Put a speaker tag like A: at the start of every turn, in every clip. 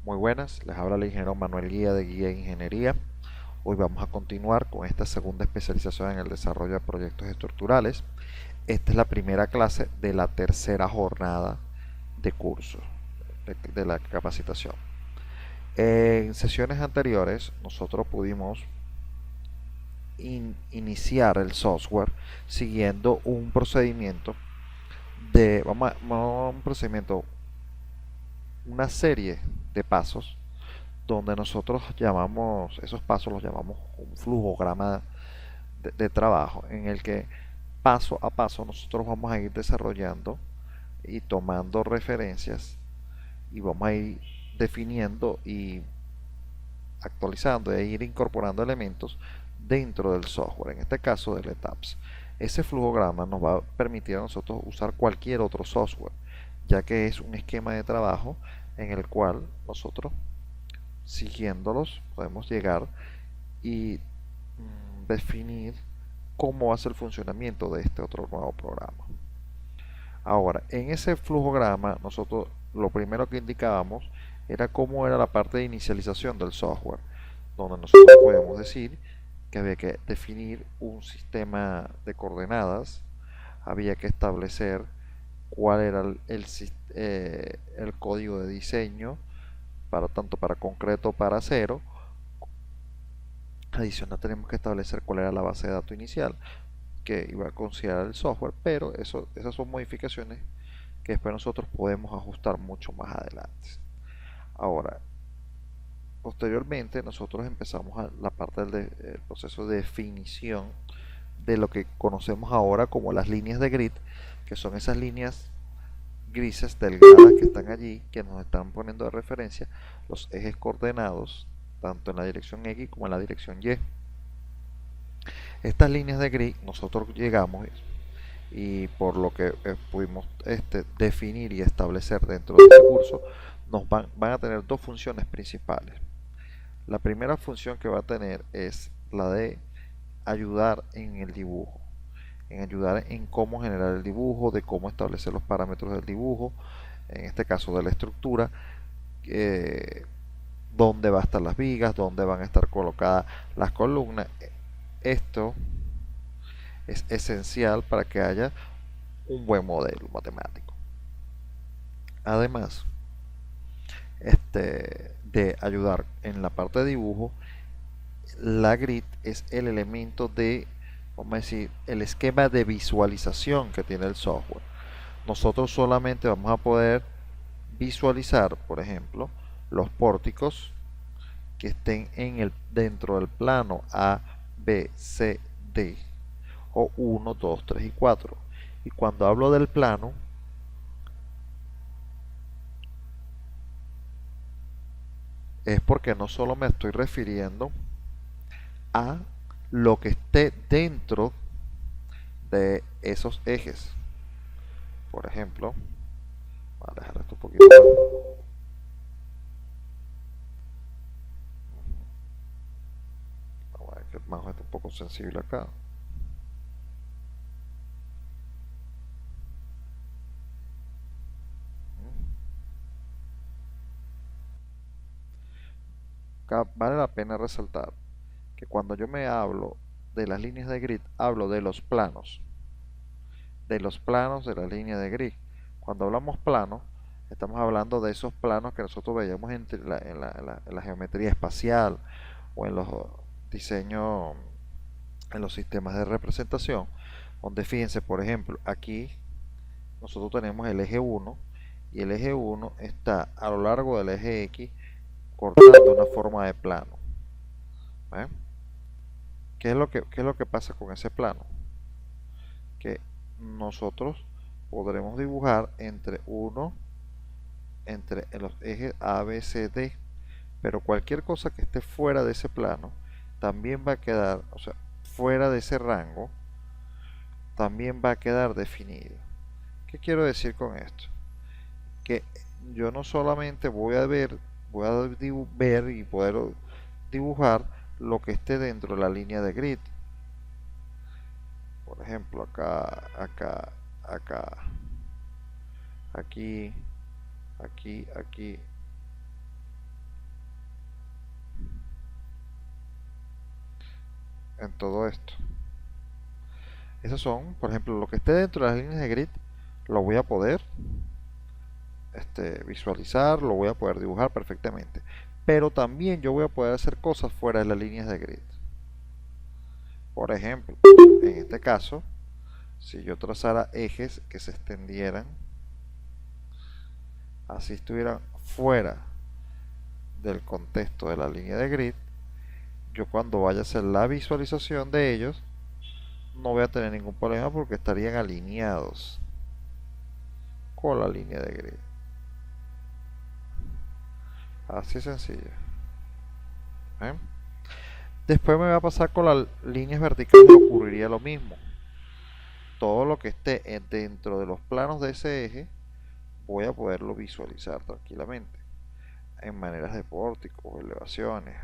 A: Muy buenas, les habla el ingeniero Manuel Guía de Guía de Ingeniería. Hoy vamos a continuar con esta segunda especialización en el desarrollo de proyectos estructurales. Esta es la primera clase de la tercera jornada de curso de la capacitación. En sesiones anteriores nosotros pudimos iniciar el software siguiendo un procedimiento un procedimiento, una serie de pasos donde nosotros llamamos, esos pasos los llamamos un flujograma de trabajo, en el que paso a paso nosotros vamos a ir desarrollando y tomando referencias y vamos a ir definiendo y actualizando e ir incorporando elementos dentro del software, en este caso del ETAPS. Ese flujograma nos va a permitir a nosotros usar cualquier otro software, ya que es un esquema de trabajo en el cual nosotros, siguiéndolos, podemos llegar y definir cómo va a ser el funcionamiento de este otro nuevo programa. Ahora, en ese flujograma, nosotros lo primero que indicábamos era cómo era la parte de inicialización del software, donde nosotros podemos decir que había que definir un sistema de coordenadas, había que establecer cuál era el código de diseño para tanto para concreto para acero. Adicional, tenemos que establecer cuál era la base de datos inicial que iba a considerar el software, pero esas son modificaciones que después nosotros podemos ajustar mucho más adelante. Ahora, posteriormente nosotros empezamos la parte del proceso de definición de lo que conocemos ahora como las líneas de grid, que son esas líneas grises delgadas que están allí, que nos están poniendo de referencia los ejes coordenados, tanto en la dirección X como en la dirección Y. Estas líneas de grid nosotros llegamos y por lo que pudimos definir y establecer dentro de este curso, nos van a tener dos funciones principales. La primera función que va a tener es la de ayudar en el dibujo, en ayudar en cómo generar el dibujo, de cómo establecer los parámetros del dibujo, en este caso de la estructura, dónde van a estar las vigas, dónde van a estar colocadas las columnas. Esto es esencial para que haya un buen modelo matemático. Además, de ayudar en la parte de dibujo, la grid es el elemento de, vamos a decir, el esquema de visualización que tiene el software. Nosotros solamente vamos a poder visualizar, por ejemplo, los pórticos que estén dentro del plano A, B, C, D, o 1, 2, 3 y 4. Y cuando hablo del plano, es porque no solo me estoy refiriendo a lo que esté dentro de esos ejes. Por ejemplo, voy a dejar esto un poquito vamos a ver que el mouse está un poco sensible acá. Acá vale la pena resaltar que cuando yo me hablo de las líneas de grid, hablo de los planos, de la línea de grid. Cuando hablamos plano, estamos hablando de esos planos que nosotros veíamos en la geometría espacial o en los diseños, en los sistemas de representación, donde fíjense, por ejemplo, aquí nosotros tenemos el eje 1 y el eje 1 está a lo largo del eje X cortando una forma de plano. ¿Eh? Qué es lo que pasa con ese plano? Que nosotros podremos dibujar entre los ejes A, B, C, D, pero cualquier cosa que esté fuera de ese plano también va a quedar, o sea, fuera de ese rango, también va a quedar definido. ¿Qué quiero decir con esto? Que yo no solamente voy a ver y poder dibujar lo que esté dentro de la línea de grid. Por ejemplo, acá, aquí, aquí, en todo esto. Esos son, por ejemplo, lo que esté dentro de las líneas de grid, lo voy a poder visualizar, lo voy a poder dibujar perfectamente. Pero también yo voy a poder hacer cosas fuera de las líneas de grid. Por ejemplo, en este caso, si yo trazara ejes que se extendieran, así estuvieran fuera del contexto de la línea de grid, yo cuando vaya a hacer la visualización de ellos, no voy a tener ningún problema porque estarían alineados con la línea de grid. Así sencillo. ¿Eh? Después me va a pasar con las líneas verticales, ocurriría lo mismo. Todo lo que esté dentro de los planos de ese eje, voy a poderlo visualizar tranquilamente en maneras de pórticos, elevaciones,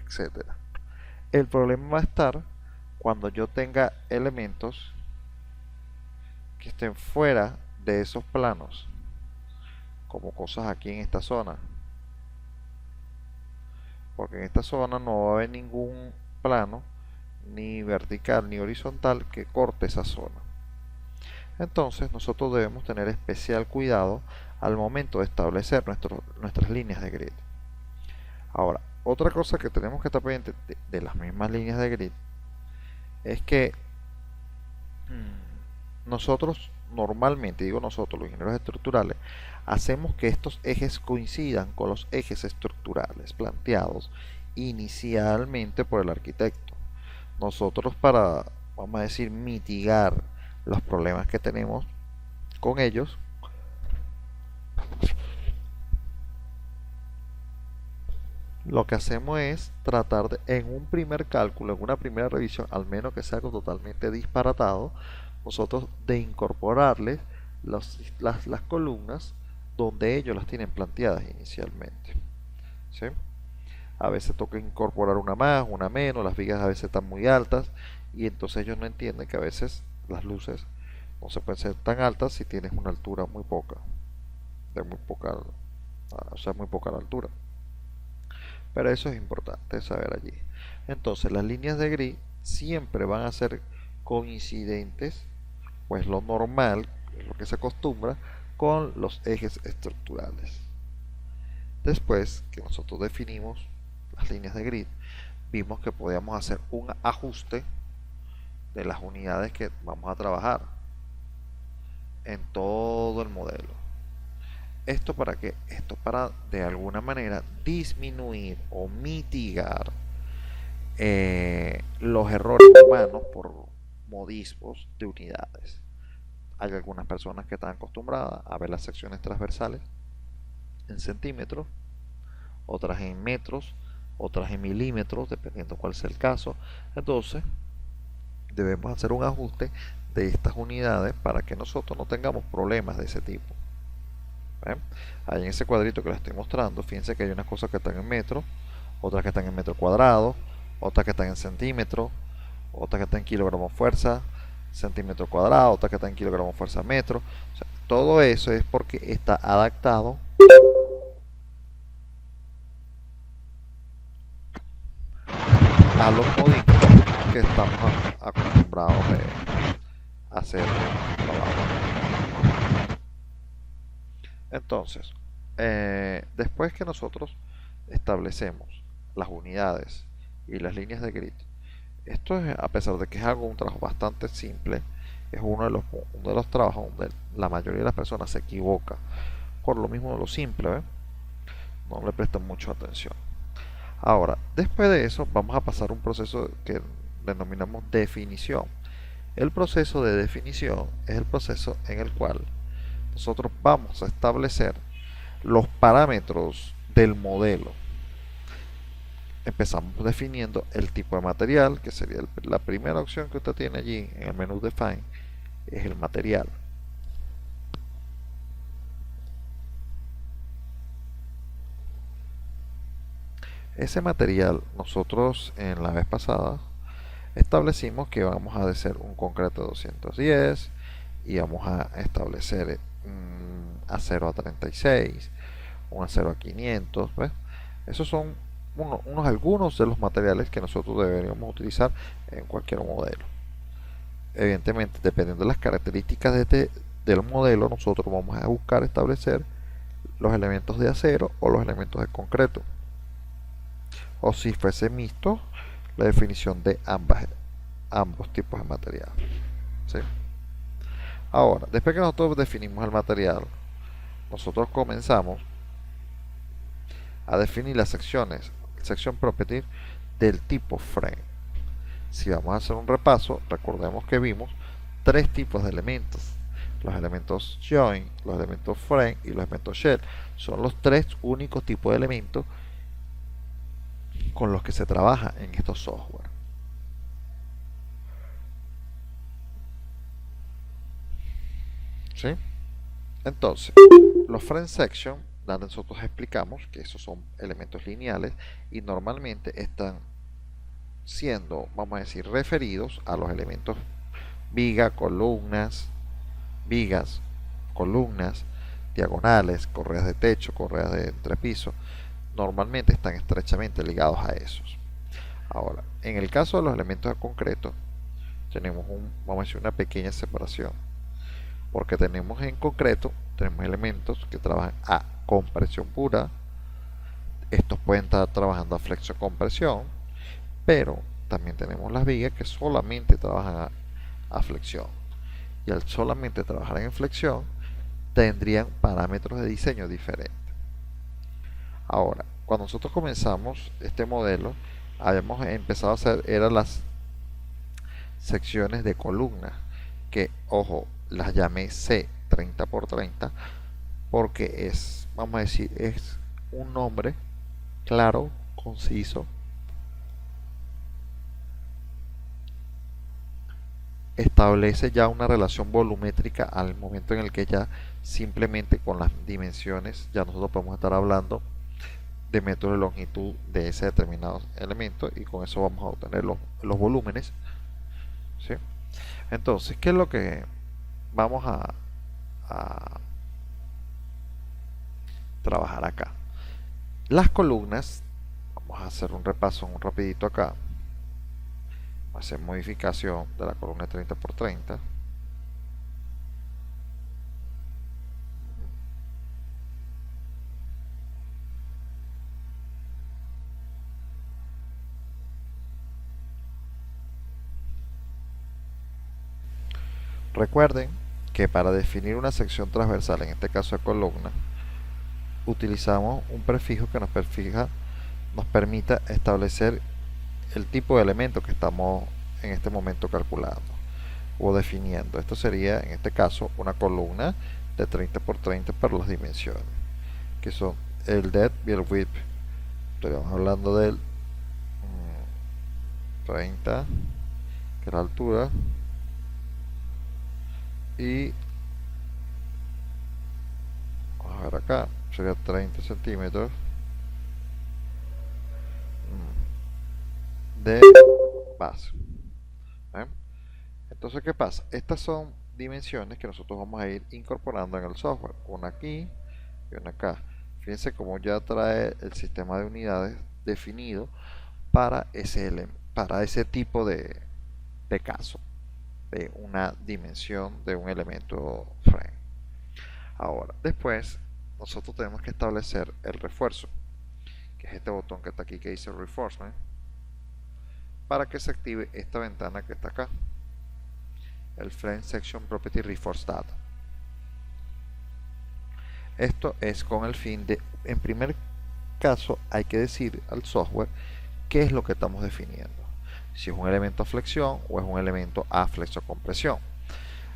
A: etcétera. El problema va a estar cuando yo tenga elementos que estén fuera de esos planos, como cosas aquí en esta zona, porque en esta zona no va a haber ningún plano ni vertical ni horizontal que corte esa zona. Entonces nosotros debemos tener especial cuidado al momento de establecer nuestras líneas de grid. Ahora, otra cosa que tenemos que estar pendiente de las mismas líneas de grid es que nosotros normalmente, digo nosotros los ingenieros estructurales, hacemos que estos ejes coincidan con los ejes estructurales planteados inicialmente por el arquitecto. Nosotros, para, vamos a decir, mitigar los problemas que tenemos con ellos, lo que hacemos es tratar de, en un primer cálculo, en una primera revisión, al menos que sea algo totalmente disparatado, nosotros de incorporarles las columnas donde ellos las tienen planteadas inicialmente. ¿Sí? A veces toca incorporar una más, una menos, las vigas a veces están muy altas y entonces ellos no entienden que a veces las luces no se pueden ser tan altas si tienes una altura muy poca, de muy poca, o sea, muy poca la altura. Pero eso es importante saber allí. Entonces las líneas de grid siempre van a ser coincidentes, pues lo normal, lo que se acostumbra, con los ejes estructurales. Después que nosotros definimos las líneas de grid, vimos que podíamos hacer un ajuste de las unidades que vamos a trabajar en todo el modelo. ¿Esto para qué? Esto para de alguna manera disminuir o mitigar los errores humanos por modismos de unidades. Hay algunas personas que están acostumbradas a ver las secciones transversales en centímetros, otras en metros, otras en milímetros, dependiendo cuál sea el caso. Entonces, debemos hacer un ajuste de estas unidades para que nosotros no tengamos problemas de ese tipo. ¿Ven? Ahí en ese cuadrito que les estoy mostrando, fíjense que hay unas cosas que están en metros, otras que están en metro cuadrado, otras que están en centímetros, otras que están en kilogramos fuerza centímetro cuadrado, otras que están en kilogramos fuerza metro. O sea, todo eso es porque está adaptado a los modismos que estamos acostumbrados a hacer trabajo. Entonces, después que nosotros establecemos las unidades y las líneas de grid, esto es, a pesar de que es algo un trabajo bastante simple, es uno de los trabajos donde la mayoría de las personas se equivoca por lo mismo de lo simple, ¿ven? No le prestan mucha atención. Ahora, después de eso vamos a pasar a un proceso que denominamos definición. El proceso de definición es el proceso en el cual nosotros vamos a establecer los parámetros del modelo. Empezamos definiendo el tipo de material, que sería la primera opción que usted tiene allí en el menú Define, es el material. Ese material nosotros en la vez pasada establecimos que vamos a hacer un concreto de 210 y vamos a establecer acero a 36, un acero a 500, ¿ves? Esos son algunos de los materiales que nosotros deberíamos utilizar en cualquier modelo. Evidentemente, dependiendo de las características del modelo, nosotros vamos a buscar establecer los elementos de acero o los elementos de concreto. O si fuese mixto, la definición de ambos tipos de material. ¿Sí? Ahora, después que nosotros definimos el material, nosotros comenzamos a definir las secciones, sección property del tipo frame. Si vamos a hacer un repaso, recordemos que vimos tres tipos de elementos: los elementos join, los elementos frame y los elementos shell. Son los tres únicos tipos de elementos con los que se trabaja en estos software. ¿Sí? Entonces, los frame section, donde nosotros explicamos que esos son elementos lineales y normalmente están siendo, vamos a decir, referidos a los elementos vigas, columnas, diagonales, correas de techo, correas de entrepiso. Normalmente están estrechamente ligados a esos. Ahora, en el caso de los elementos de concreto, tenemos vamos a decir, una pequeña separación, porque tenemos en concreto, tenemos elementos que trabajan a compresión pura. Estos pueden estar trabajando a flexo-compresión, pero también tenemos las vigas que solamente trabajan a flexión, y al solamente trabajar en flexión tendrían parámetros de diseño diferentes. Ahora, cuando nosotros comenzamos este modelo, habíamos empezado a hacer eran las secciones de columnas, que ojo, las llamé C30x30 porque es, vamos a decir, es un nombre claro, conciso, establece ya una relación volumétrica al momento en el que ya simplemente con las dimensiones ya nosotros podemos estar hablando de metros de longitud de ese determinado elemento, y con eso vamos a obtener los volúmenes. ¿Sí? Entonces, ¿qué es lo que vamos a trabajar acá? Las columnas, vamos a hacer un repaso un rapidito acá. Vamos a hacer modificación de la columna 30x30. Recuerden que para definir una sección transversal, en este caso de columna, utilizamos un prefijo que nos permita establecer el tipo de elemento que estamos en este momento calculando o definiendo. Esto sería en este caso una columna de 30x30 para las dimensiones, que son el depth y el width. Estaríamos hablando del 30, que es la altura, y vamos a ver acá, sería 30 centímetros de base. ¿Eh? Entonces, ¿qué pasa? Estas son dimensiones que nosotros vamos a ir incorporando en el software, una aquí y una acá. Fíjense cómo ya trae el sistema de unidades definido para ese tipo de caso, de una dimensión de un elemento frame. Ahora, después nosotros tenemos que establecer el refuerzo, que es este botón que está aquí que dice Reinforcement, para que se active esta ventana que está acá, el Frame Section Property Reinforce Data. Esto es con el fin de, en primer caso, hay que decir al software qué es lo que estamos definiendo, si es un elemento a flexión o es un elemento a flexocompresión.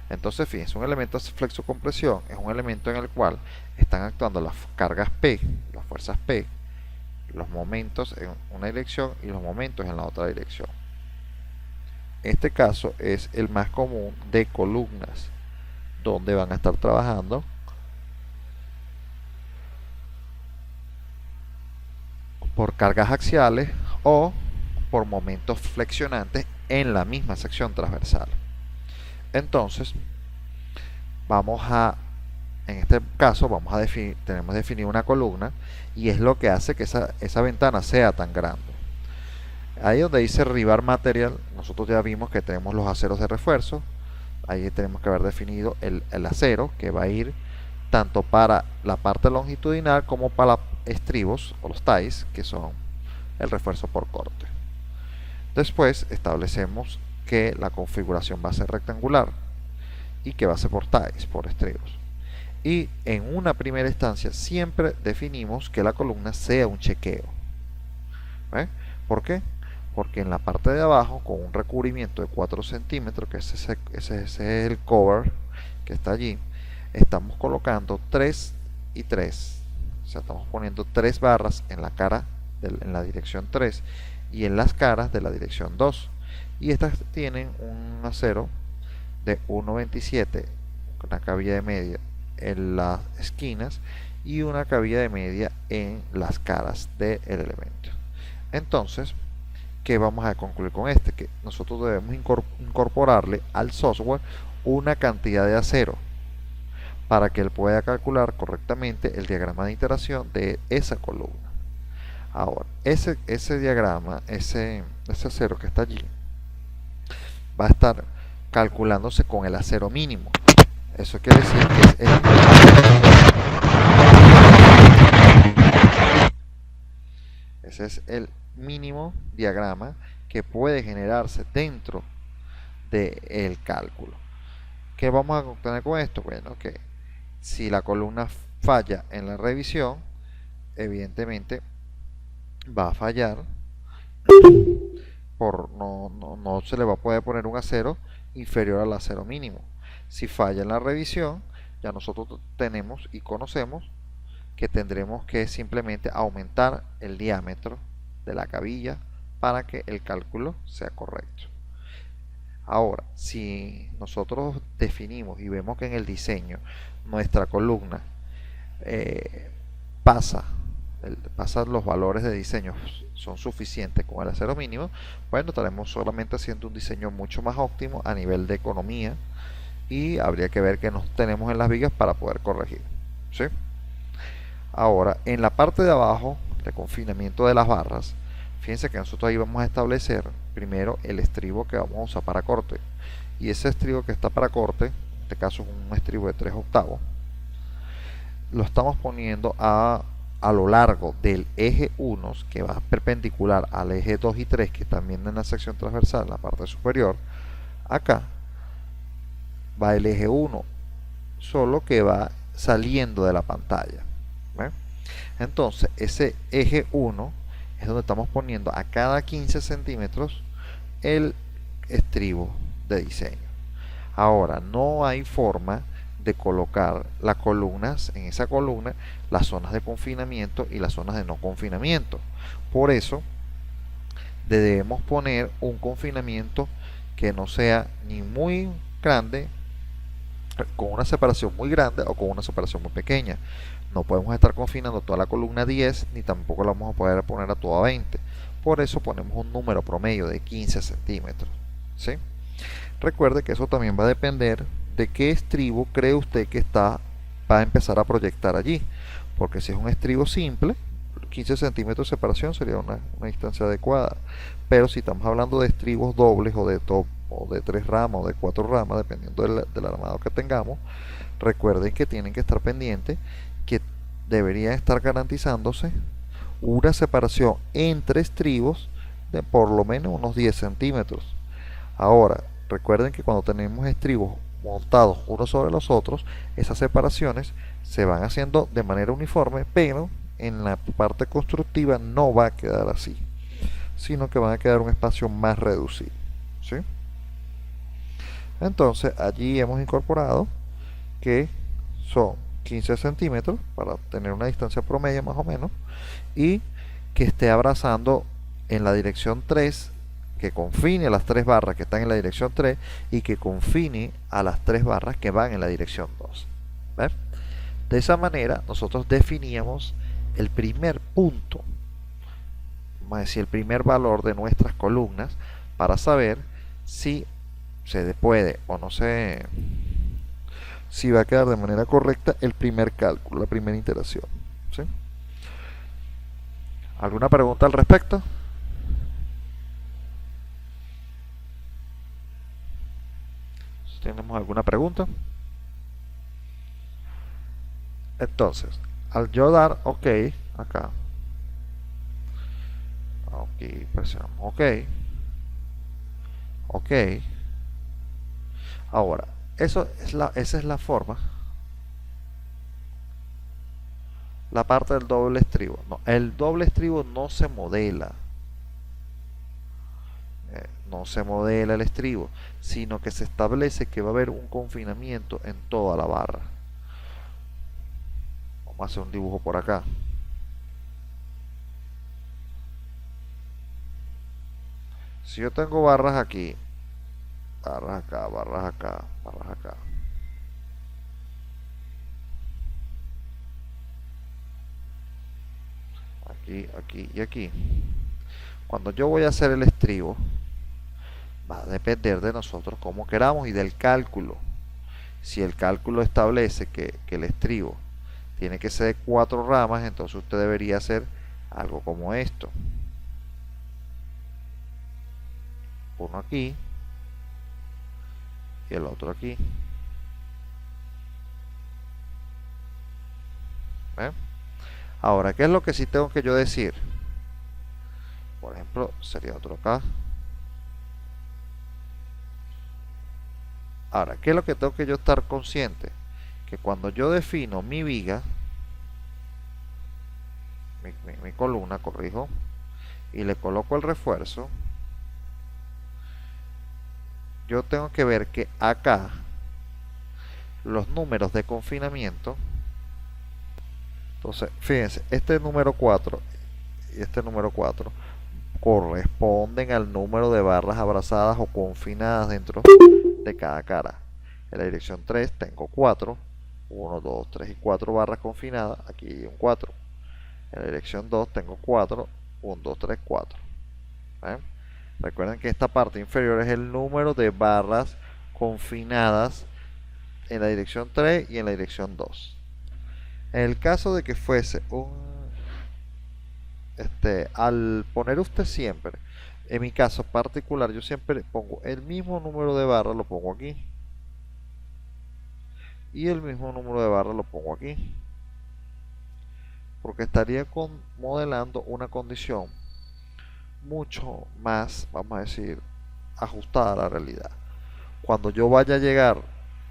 A: Entonces, fíjense, un elemento a flexocompresión es un elemento en el cual están actuando las cargas P, las fuerzas P, los momentos en una dirección y los momentos en la otra dirección. Este caso es el más común de columnas, donde van a estar trabajando por cargas axiales o por momentos flexionantes en la misma sección transversal. Entonces, vamos a en este caso tenemos definido una columna y es lo que hace que esa ventana sea tan grande. Ahí donde dice Rebar Material, nosotros ya vimos que tenemos los aceros de refuerzo. Ahí tenemos que haber definido el acero que va a ir tanto para la parte longitudinal como para los estribos o los ties, que son el refuerzo por corte. Después establecemos que la configuración va a ser rectangular y que va a ser por ties, por estribos. Y en una primera instancia siempre definimos que la columna sea un chequeo. ¿Por qué? Porque en la parte de abajo, con un recubrimiento de 4 centímetros, que ese es el cover que está allí, estamos colocando 3 y 3. O sea, estamos poniendo 3 barras en la cara, en la dirección 3 y en las caras de la dirección 2. Y estas tienen un acero de 1,27, una cabilla de media en las esquinas y una cabilla de media en las caras del elemento. Entonces, ¿qué vamos a concluir con este? Que nosotros debemos incorporarle al software una cantidad de acero para que él pueda calcular correctamente el diagrama de iteración de esa columna. Ahora, ese diagrama, ese acero que está allí, va a estar calculándose con el acero mínimo. Eso quiere decir que ese es el mínimo diagrama que puede generarse dentro del cálculo. ¿Qué vamos a obtener con esto? Bueno, que si la columna falla en la revisión, evidentemente va a fallar no se le va a poder poner un acero inferior al acero mínimo. Si falla en la revisión, ya nosotros tenemos y conocemos que tendremos que simplemente aumentar el diámetro de la cabilla para que el cálculo sea correcto. Ahora, si nosotros definimos y vemos que en el diseño nuestra columna pasa los valores de diseño son suficientes con el acero mínimo, bueno, estaremos solamente haciendo un diseño mucho más óptimo a nivel de economía y habría que ver qué nos tenemos en las vigas para poder corregir, ¿sí? Ahora, en la parte de abajo de confinamiento de las barras, fíjense que nosotros ahí vamos a establecer primero el estribo que vamos a usar para corte, y ese estribo que está para corte, en este caso es un estribo de 3/8, lo estamos poniendo a lo largo del eje 1, que va perpendicular al eje 2 y 3, que también en la sección transversal, en la parte superior. Acá va el eje 1, solo que va saliendo de la pantalla. Entonces, ese eje 1 es donde estamos poniendo a cada 15 centímetros el estribo de diseño. Ahora, no hay forma de colocar las columnas, en esa columna, las zonas de confinamiento y las zonas de no confinamiento. Por eso debemos poner un confinamiento que no sea ni muy grande, con una separación muy grande, o con una separación muy pequeña. No podemos estar confinando toda la columna 10, ni tampoco la vamos a poder poner a toda 20. Por eso ponemos un número promedio de 15 centímetros, ¿sí? Recuerde que eso también va a depender de qué estribo cree usted que va a empezar a proyectar allí, porque si es un estribo simple, 15 centímetros de separación sería una distancia adecuada, pero si estamos hablando de estribos dobles o de 3 ramas o de 4 ramas, dependiendo del armado que tengamos, recuerden que tienen que estar pendientes que debería estar garantizándose una separación entre estribos de por lo menos unos 10 centímetros. Ahora, recuerden que cuando tenemos estribos montados unos sobre los otros, esas separaciones se van haciendo de manera uniforme, pero en la parte constructiva no va a quedar así, sino que van a quedar un espacio más reducido, ¿sí? Entonces allí hemos incorporado que son 15 centímetros para tener una distancia promedio más o menos, y que esté abrazando en la dirección 3, que confine a las 3 barras que están en la dirección 3 y que confine a las 3 barras que van en la dirección 2. ¿Ves? De esa manera nosotros definíamos el primer punto, vamos a decir el primer valor de nuestras columnas, para saber si se puede o no se si va a quedar de manera correcta el primer cálculo, la primera iteración. ¿Sí? ¿Alguna pregunta al respecto? Si tenemos alguna pregunta. Entonces, al yo dar OK, acá, aquí presionamos OK, OK. Ahora, esa es la forma, la parte del doble estribo. No, el doble estribo no se modela, no se modela el estribo, sino que se establece que va a haber un confinamiento en toda la barra. Vamos a hacer un dibujo por acá. Si yo tengo barras aquí, barras acá, barras acá, barras acá, aquí, aquí y aquí. Cuando yo voy a hacer el estribo, va a depender de nosotros como queramos y del cálculo. Si el cálculo establece que el estribo tiene que ser de 4 ramas, entonces usted debería hacer algo como esto. Uno aquí y el otro aquí. ¿Ven? Ahora, ¿qué es lo que sí tengo que yo decir? Por ejemplo, sería otro acá. Ahora, ¿qué es lo que tengo que yo estar consciente? Que cuando yo defino mi viga, mi columna, corrijo, y le coloco el refuerzo, yo tengo que ver que acá los números de confinamiento, entonces fíjense, este número 4 y este número 4 corresponden al número de barras abrazadas o confinadas dentro de cada cara. En la dirección 3 tengo 4, 1, 2, 3 y 4 barras confinadas, aquí un 4. En la dirección 2 tengo 4, 1, 2, 3, 4. ¿Ven? Recuerden que esta parte inferior es el número de barras confinadas en la dirección 3 y en la dirección 2. En el caso de que fuese al poner usted siempre, en mi caso particular, yo siempre pongo el mismo número de barras, lo pongo aquí. Y el mismo número de barras lo pongo aquí. Porque estaría modelando una condición mucho más, vamos a decir, ajustada a la realidad. Cuando yo vaya a llegar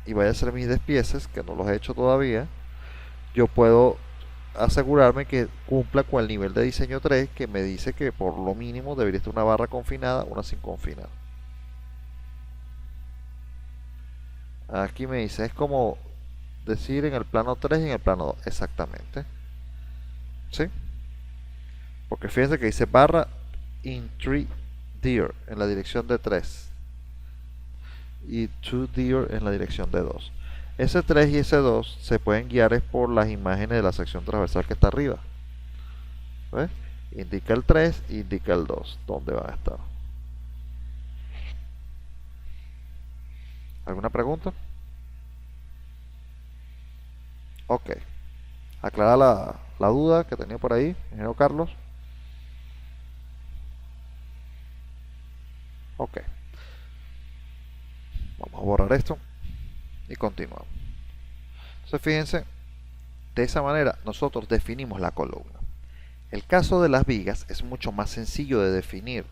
A: y vaya a hacer mis despieces, que no los he hecho todavía, yo puedo asegurarme que cumpla con el nivel de diseño 3 que me dice que por lo mínimo debería estar una barra confinada, una sin confinar. Aquí me dice, es como decir en el plano 3 y en el plano 2, exactamente. ¿Sí? Porque fíjense que dice barra in 3 deer en la dirección de 3 y 2 deer en la dirección de 2. Ese 3 y ese 2 se pueden guiar es por las imágenes de la sección transversal que está arriba. ¿Ves? Indica el 3, indica el 2, dónde van a estar. ¿Alguna pregunta? Ok. Aclara la duda que tenía por ahí, ingeniero Carlos. Ok. Vamos a borrar esto y continuamos. Entonces fíjense, de esa manera nosotros definimos la columna. El caso de las vigas es mucho más sencillo de definir,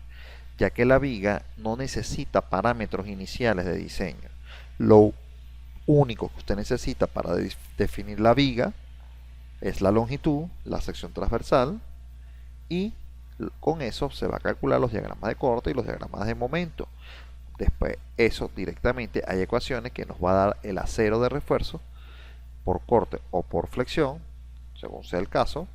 A: ya que la viga no necesita parámetros iniciales de diseño. Lo único que usted necesita para definir la viga es la longitud, la sección transversal, y con eso se va a calcular los diagramas de corte y los diagramas de momento. Después, eso directamente hay ecuaciones que nos va a dar el acero de refuerzo por corte o por flexión, según sea el caso,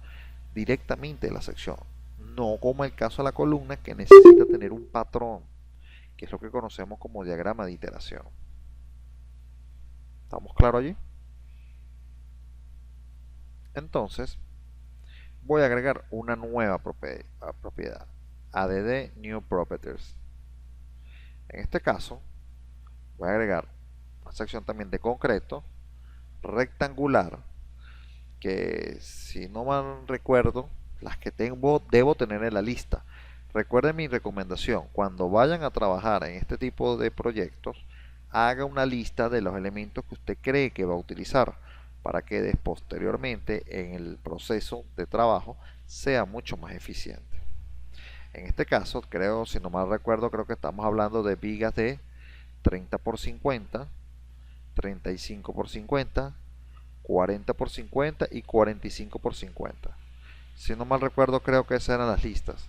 A: directamente de la sección. No como el caso de la columna, que necesita tener un patrón, que es lo que conocemos como diagrama de iteración. ¿Estamos claros allí? Entonces, voy a agregar una nueva propiedad, add new properties. En este caso, voy a agregar una sección también de concreto, rectangular, que si no mal recuerdo, las que tengo debo tener en la lista. Recuerden mi recomendación, cuando vayan a trabajar en este tipo de proyectos, haga una lista de los elementos que usted cree que va a utilizar para que posteriormente en el proceso de trabajo sea mucho más eficiente. En este caso, creo, si no mal recuerdo, creo que estamos hablando de vigas de 30 por 50, 35 por 50, 40 por 50 y 45 por 50. Si no mal recuerdo, creo que esas eran las listas.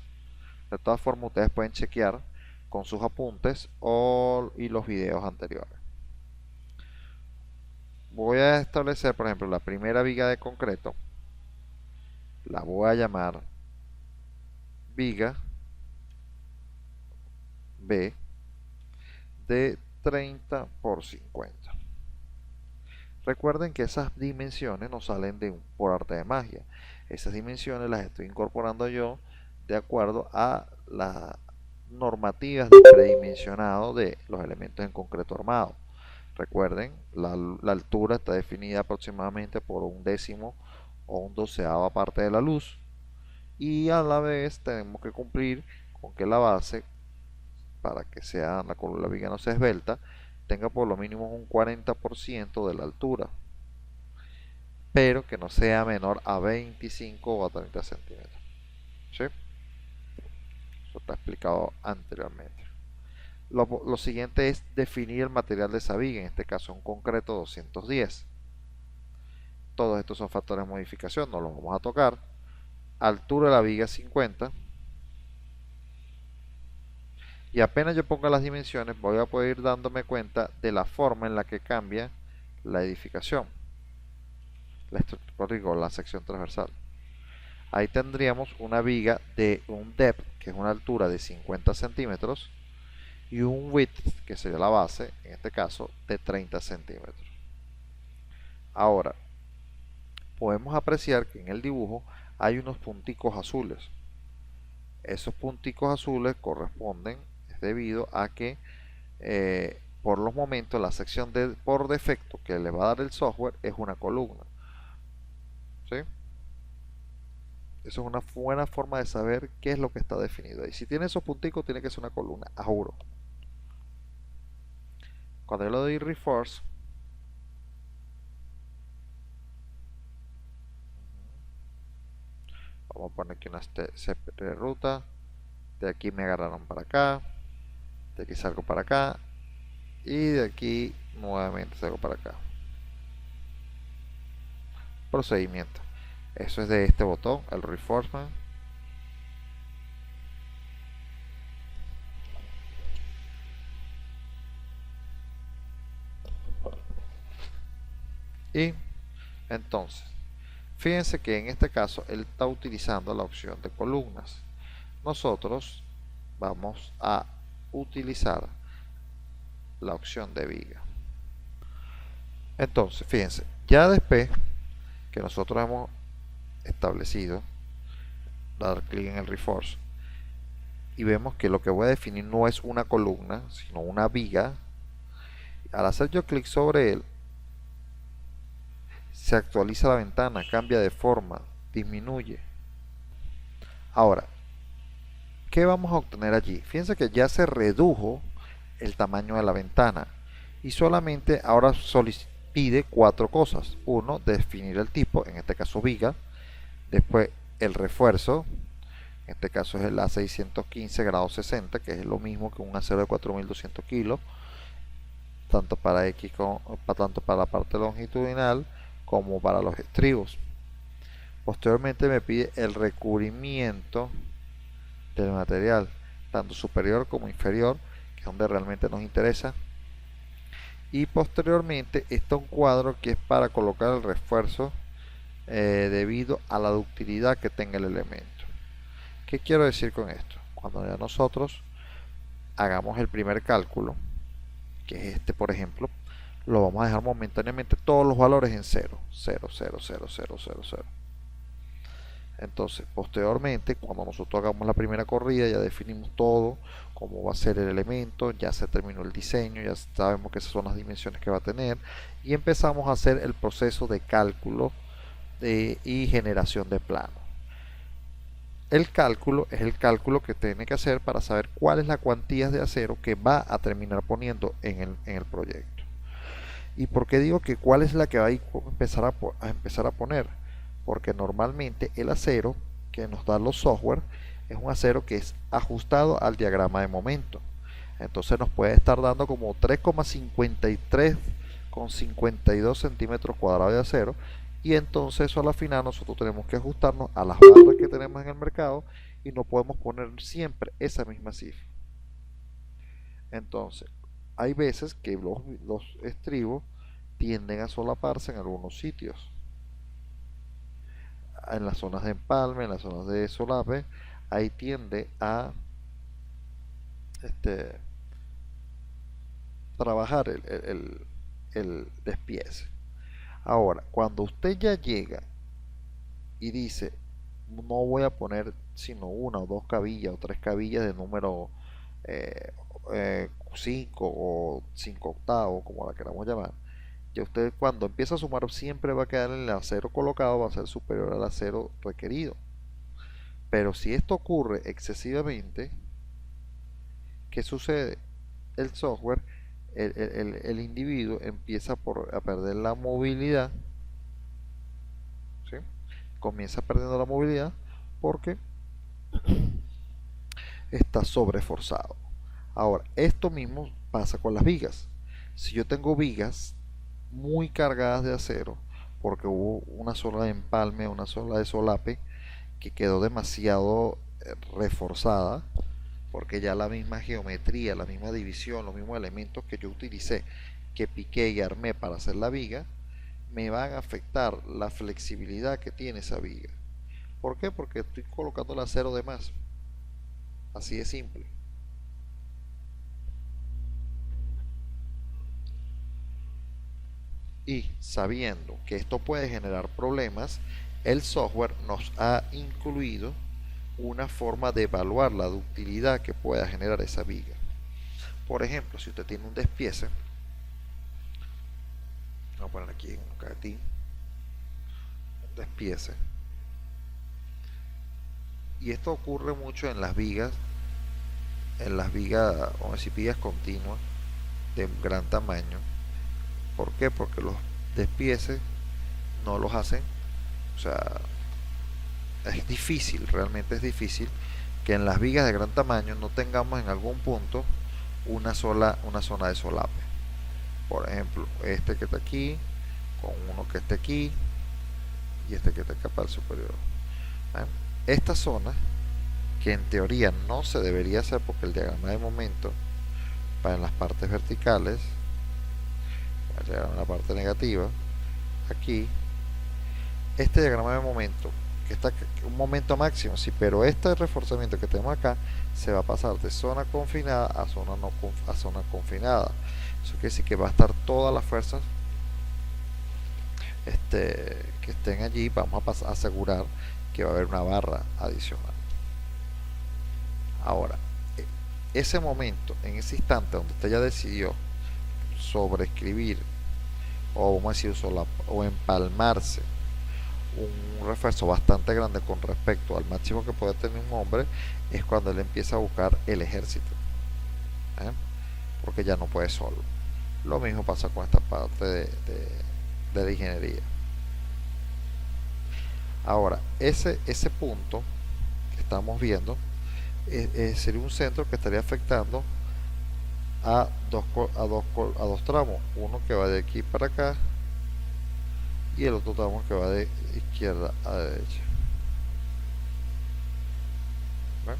A: De todas formas, ustedes pueden chequear con sus apuntes y los videos anteriores. Voy a establecer, por ejemplo, la primera viga de concreto. La voy a llamar viga B de 30 por 50. Recuerden que esas dimensiones no salen por arte de magia. Esas dimensiones las estoy incorporando yo de acuerdo a las normativas de predimensionado de los elementos en concreto armado. Recuerden, la altura está definida aproximadamente por un décimo o un doceava parte de la luz, y a la vez tenemos que cumplir con que la base, para que sea la columna viga no sea esbelta, tenga por lo mínimo un 40% de la altura, pero que no sea menor a 25 o a 30 centímetros. ¿Sí? Eso está explicado anteriormente. Lo siguiente es definir el material de esa viga, en este caso un concreto 210. Todos estos son factores de modificación, no los vamos a tocar. Altura de la viga 50. Y apenas yo ponga las dimensiones, voy a poder ir dándome cuenta de la forma en la que cambia la edificación. La sección transversal. Ahí tendríamos una viga de un depth, que es una altura de 50 centímetros, y un width, que sería la base, en este caso, de 30 centímetros. Ahora, podemos apreciar que en el dibujo hay unos punticos azules. Esos punticos azules corresponden, es debido a que por los momentos la sección por defecto que le va a dar el software es una columna. ¿Sí? Eso es una buena forma de saber qué es lo que está definido. Y si tiene esos punticos, tiene que ser una columna, a juro. Cuando yo le doy Reforce, vamos a poner aquí una CP ruta. De aquí me agarraron para acá. De aquí salgo para acá. Y de aquí nuevamente salgo para acá. Procedimiento. Eso es de este botón, el Reinforcement. Y entonces, fíjense que en este caso él está utilizando la opción de columnas. Nosotros vamos a utilizar la opción de viga. Entonces, fíjense, ya después que nosotros hemos establecido, dar clic en el Reforce, y vemos que lo que voy a definir no es una columna, sino una viga. Al hacer yo clic sobre él, se actualiza la ventana, cambia de forma, disminuye. Ahora, ¿qué vamos a obtener allí? Fíjense que ya se redujo el tamaño de la ventana y solamente ahora pide cuatro cosas. Uno, definir el tipo, en este caso viga. Después el refuerzo, en este caso es el A615 grados 60, que es lo mismo que un acero de 4200 kilos, tanto para tanto para la parte longitudinal como para los estribos. Posteriormente me pide el recubrimiento del material, tanto superior como inferior, que es donde realmente nos interesa. Y posteriormente está un cuadro que es para colocar el refuerzo debido a la ductilidad que tenga el elemento. ¿Qué quiero decir con esto? Cuando ya nosotros hagamos el primer cálculo, que es este por ejemplo, lo vamos a dejar momentáneamente todos los valores en 0, 0, 0, 0, 0, 0, 0. Entonces, posteriormente, cuando nosotros hagamos la primera corrida, ya definimos todo, cómo va a ser el elemento, ya se terminó el diseño, ya sabemos que esas son las dimensiones que va a tener y empezamos a hacer el proceso de cálculo y generación de plano. El cálculo es el cálculo que tiene que hacer para saber cuál es la cuantía de acero que va a terminar poniendo en el proyecto. ¿Y por qué digo que cuál es la que va a empezar a poner? Porque normalmente el acero que nos da los software es un acero que es ajustado al diagrama de momento. Entonces nos puede estar dando como 3,53 con 52 centímetros cuadrados de acero, y entonces eso a la final nosotros tenemos que ajustarnos a las barras que tenemos en el mercado y no podemos poner siempre esa misma cifra. Entonces hay veces que los estribos tienden a solaparse en algunos sitios, en las zonas de empalme, en las zonas de solape, ahí tiende a este, trabajar el despiece. Ahora, cuando usted ya llega y dice, no voy a poner sino una o dos cabillas o tres cabillas de número 5 o 5 octavos, como la queramos llamar, ya usted cuando empieza a sumar siempre va a quedar en el acero colocado, va a ser superior al acero requerido. Pero si esto ocurre excesivamente, ¿qué sucede? El software, el individuo empieza a perder la movilidad, ¿sí? Comienza perdiendo la movilidad porque está sobreforzado. Ahora, esto mismo pasa con las vigas. Si yo tengo vigas muy cargadas de acero, porque hubo una sola de empalme, una sola de solape, que quedó demasiado reforzada, porque ya la misma geometría, la misma división, los mismos elementos que yo utilicé, que piqué y armé para hacer la viga, me van a afectar la flexibilidad que tiene esa viga. ¿Por qué? Porque estoy colocando el acero de más. Así de simple. Y sabiendo que esto puede generar problemas, el software nos ha incluido una forma de evaluar la ductilidad que pueda generar esa viga. Por ejemplo, si usted tiene un despiece, vamos a poner aquí un cajetín, un despiece, y esto ocurre mucho en las vigas, vamos a decir, vigas continuas de un gran tamaño. ¿Por qué? Porque los despieces no los hacen, o sea, es difícil, realmente es difícil que en las vigas de gran tamaño no tengamos en algún punto una zona de solape. Por ejemplo, este que está aquí, con uno que esté aquí y este que está acá para el superior. ¿Ven? Esta zona, que en teoría no se debería hacer porque el diagrama de momento para en las partes verticales, va a llegar a la parte negativa, aquí, este diagrama de momento que está un momento máximo, sí, pero este reforzamiento que tenemos acá se va a pasar de zona confinada a zona no a zona confinada. Eso quiere decir que va a estar todas las fuerzas que estén allí. Vamos a asegurar que va a haber una barra adicional. Ahora, ese momento, en ese instante donde usted ya decidió sobreescribir o vamos a decir o empalmarse un refuerzo bastante grande con respecto al máximo que puede tener un hombre, es cuando él empieza a buscar el ejército, ¿eh? Porque ya no puede solo. Lo mismo pasa con esta parte de la ingeniería. Ahora, ese punto que estamos viendo sería un centro que estaría afectando a dos tramos, uno que va de aquí para acá y el otro tramo que va de izquierda a derecha. ¿Ven?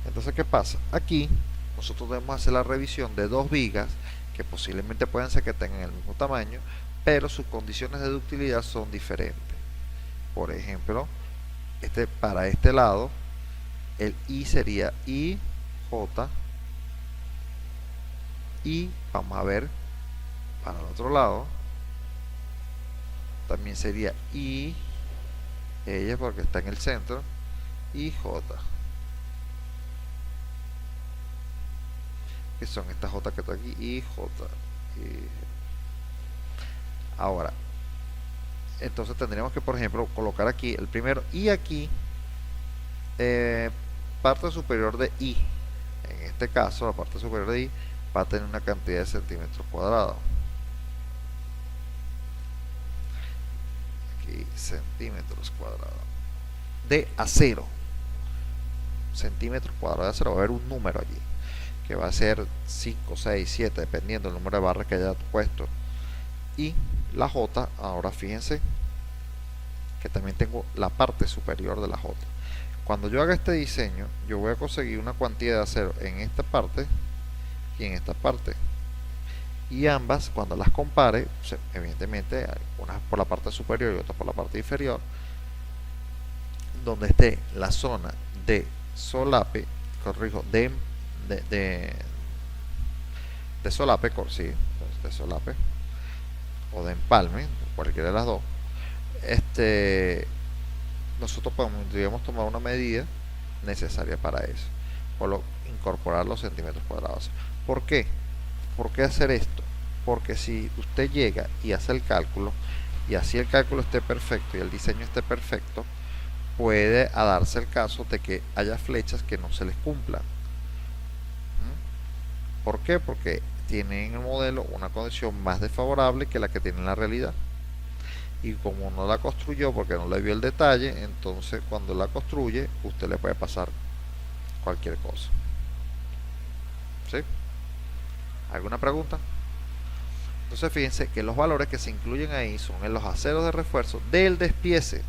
A: Entonces, ¿qué pasa? Aquí nosotros debemos hacer la revisión de dos vigas que posiblemente pueden ser que tengan el mismo tamaño, pero sus condiciones de ductilidad son diferentes. Por ejemplo, para este lado, el I sería IJ, y vamos a ver para el otro lado, también sería IJ, ella porque está en el centro, y J, que son estas J que está aquí, y J. Y ahora, entonces tendríamos que, por ejemplo, colocar aquí el primero y aquí eh, parte superior de I. En este caso, la parte superior de I va a tener una cantidad de centímetros cuadrados. Aquí, centímetros cuadrados de acero. Centímetros cuadrados de acero. Va a haber un número allí que va a ser 5, 6, 7, dependiendo del número de barras que haya puesto. Y la J, ahora fíjense que también tengo la parte superior de la J. Cuando yo haga este diseño, yo voy a conseguir una cantidad de acero en esta parte y en esta parte. Y ambas, cuando las compare, evidentemente, una por la parte superior y otra por la parte inferior, donde esté la zona de solape, corrijo, de, de, de solape, sí, de solape, o de empalme, cualquiera de las dos, nosotros podríamos tomar una medida necesaria para eso, incorporar los centímetros cuadrados. ¿Por qué? ¿Por qué hacer esto? Porque si usted llega y hace el cálculo, y así el cálculo esté perfecto y el diseño esté perfecto, puede darse el caso de que haya flechas que no se les cumplan. ¿Por qué? Porque tienen en el modelo una condición más desfavorable que la que tiene en la realidad. Y como no la construyó porque no le vio el detalle, entonces cuando la construye, usted le puede pasar cualquier cosa. ¿Sí? ¿Alguna pregunta? Entonces fíjense que los valores que se incluyen ahí son en los aceros de refuerzo del despiece.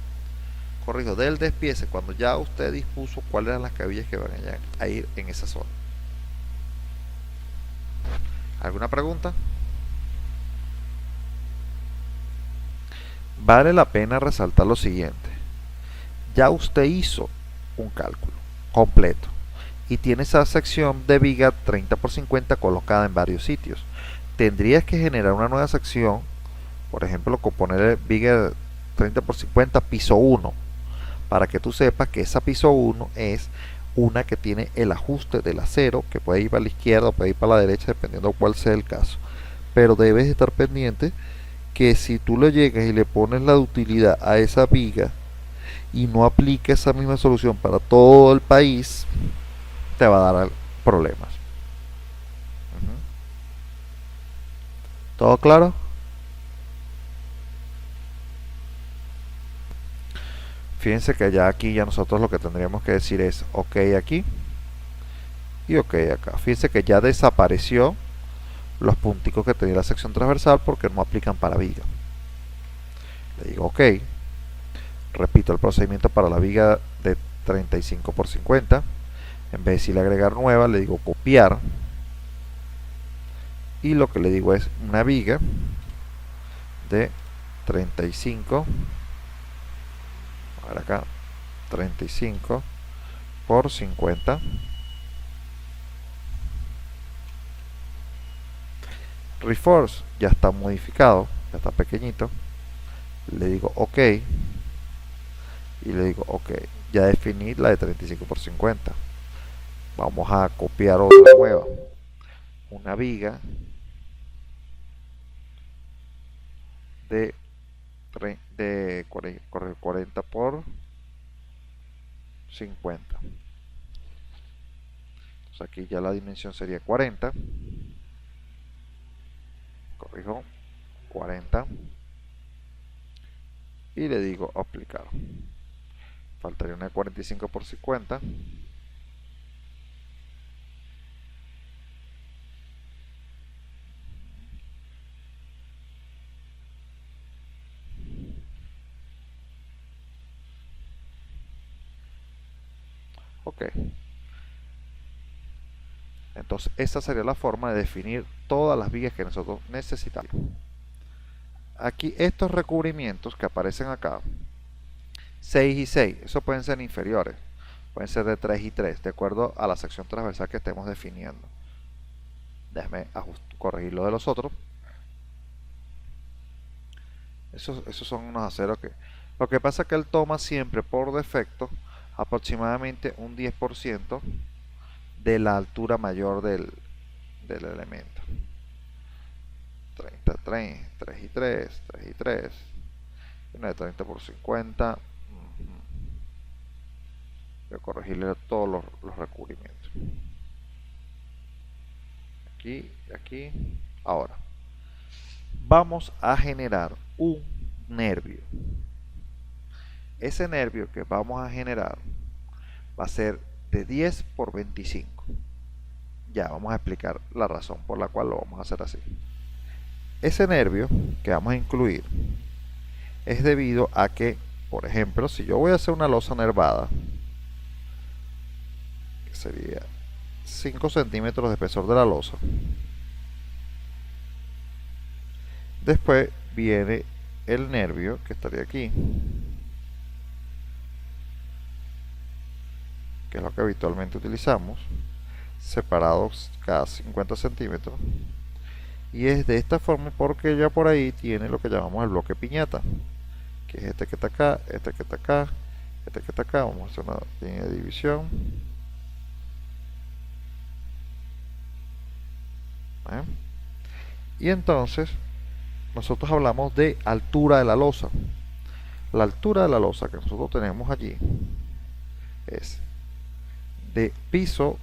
A: Corrijo, del despiece, cuando ya usted dispuso cuáles eran las cabillas que van a ir en esa zona. ¿Alguna pregunta? Vale la pena resaltar lo siguiente. Ya usted hizo un cálculo completo y tiene esa sección de viga 30×50 colocada en varios sitios. Tendrías que generar una nueva sección, por ejemplo, con poner viga 30×50 piso 1, para que tú sepas que esa piso 1 es una que tiene el ajuste del acero, que puede ir para la izquierda o puede ir para la derecha, dependiendo de cuál sea el caso. Pero debes estar pendiente que si tú le llegas y le pones la utilidad a esa viga y no aplica esa misma solución para todo el país, te va a dar problemas. ¿Todo claro? Fíjense que ya aquí ya nosotros lo que tendríamos que decir es ok aquí y ok acá. Fíjense que ya desapareció los punticos que tenía la sección transversal porque no aplican para viga. Le digo ok. Repito el procedimiento para la viga de 35×50. En vez de decirle agregar nueva, le digo copiar. Y lo que le digo es una viga de 35, a ver acá, 35×50. Reforce ya está modificado, ya está pequeñito. Le digo ok y le digo ok, ya definí la de 35×50. Vamos a copiar otra nueva, una viga de 40×50. Entonces aquí ya la dimensión sería 40. Corrijo, 40. Y le digo aplicar. Faltaría una de 45×50. Ok. Entonces esa sería la forma de definir todas las vigas que nosotros necesitamos. Aquí estos recubrimientos que aparecen acá, 6 y 6, esos pueden ser inferiores, pueden ser de 3 y 3, de acuerdo a la sección transversal que estemos definiendo. Déjame corregir lo de los otros. Esos son unos aceros que Lo que pasa es que él toma siempre por defecto aproximadamente un 10% de la altura mayor del elemento. 30, 3, 3 y 3, 3 y 3. Una de 30 por 50. Voy a corregirle todos los recubrimientos. Aquí y aquí. Ahora, vamos a generar un nervio. Ese nervio que vamos a generar va a ser de 10 por 25. Ya vamos a explicar la razón por la cual lo vamos a hacer así. Ese nervio que vamos a incluir es debido a que, por ejemplo, si yo voy a hacer una losa nervada, que sería 5 centímetros de espesor de la losa, después viene el nervio que estaría aquí, que es lo que habitualmente utilizamos, separados cada 50 centímetros, y es de esta forma porque ya por ahí tiene lo que llamamos el bloque piñata, que es este que está acá, este que está acá, este que está acá. Vamos a hacer una línea de división. ¿Eh? Y entonces nosotros hablamos de altura de la losa. La altura de la losa que nosotros tenemos allí es de piso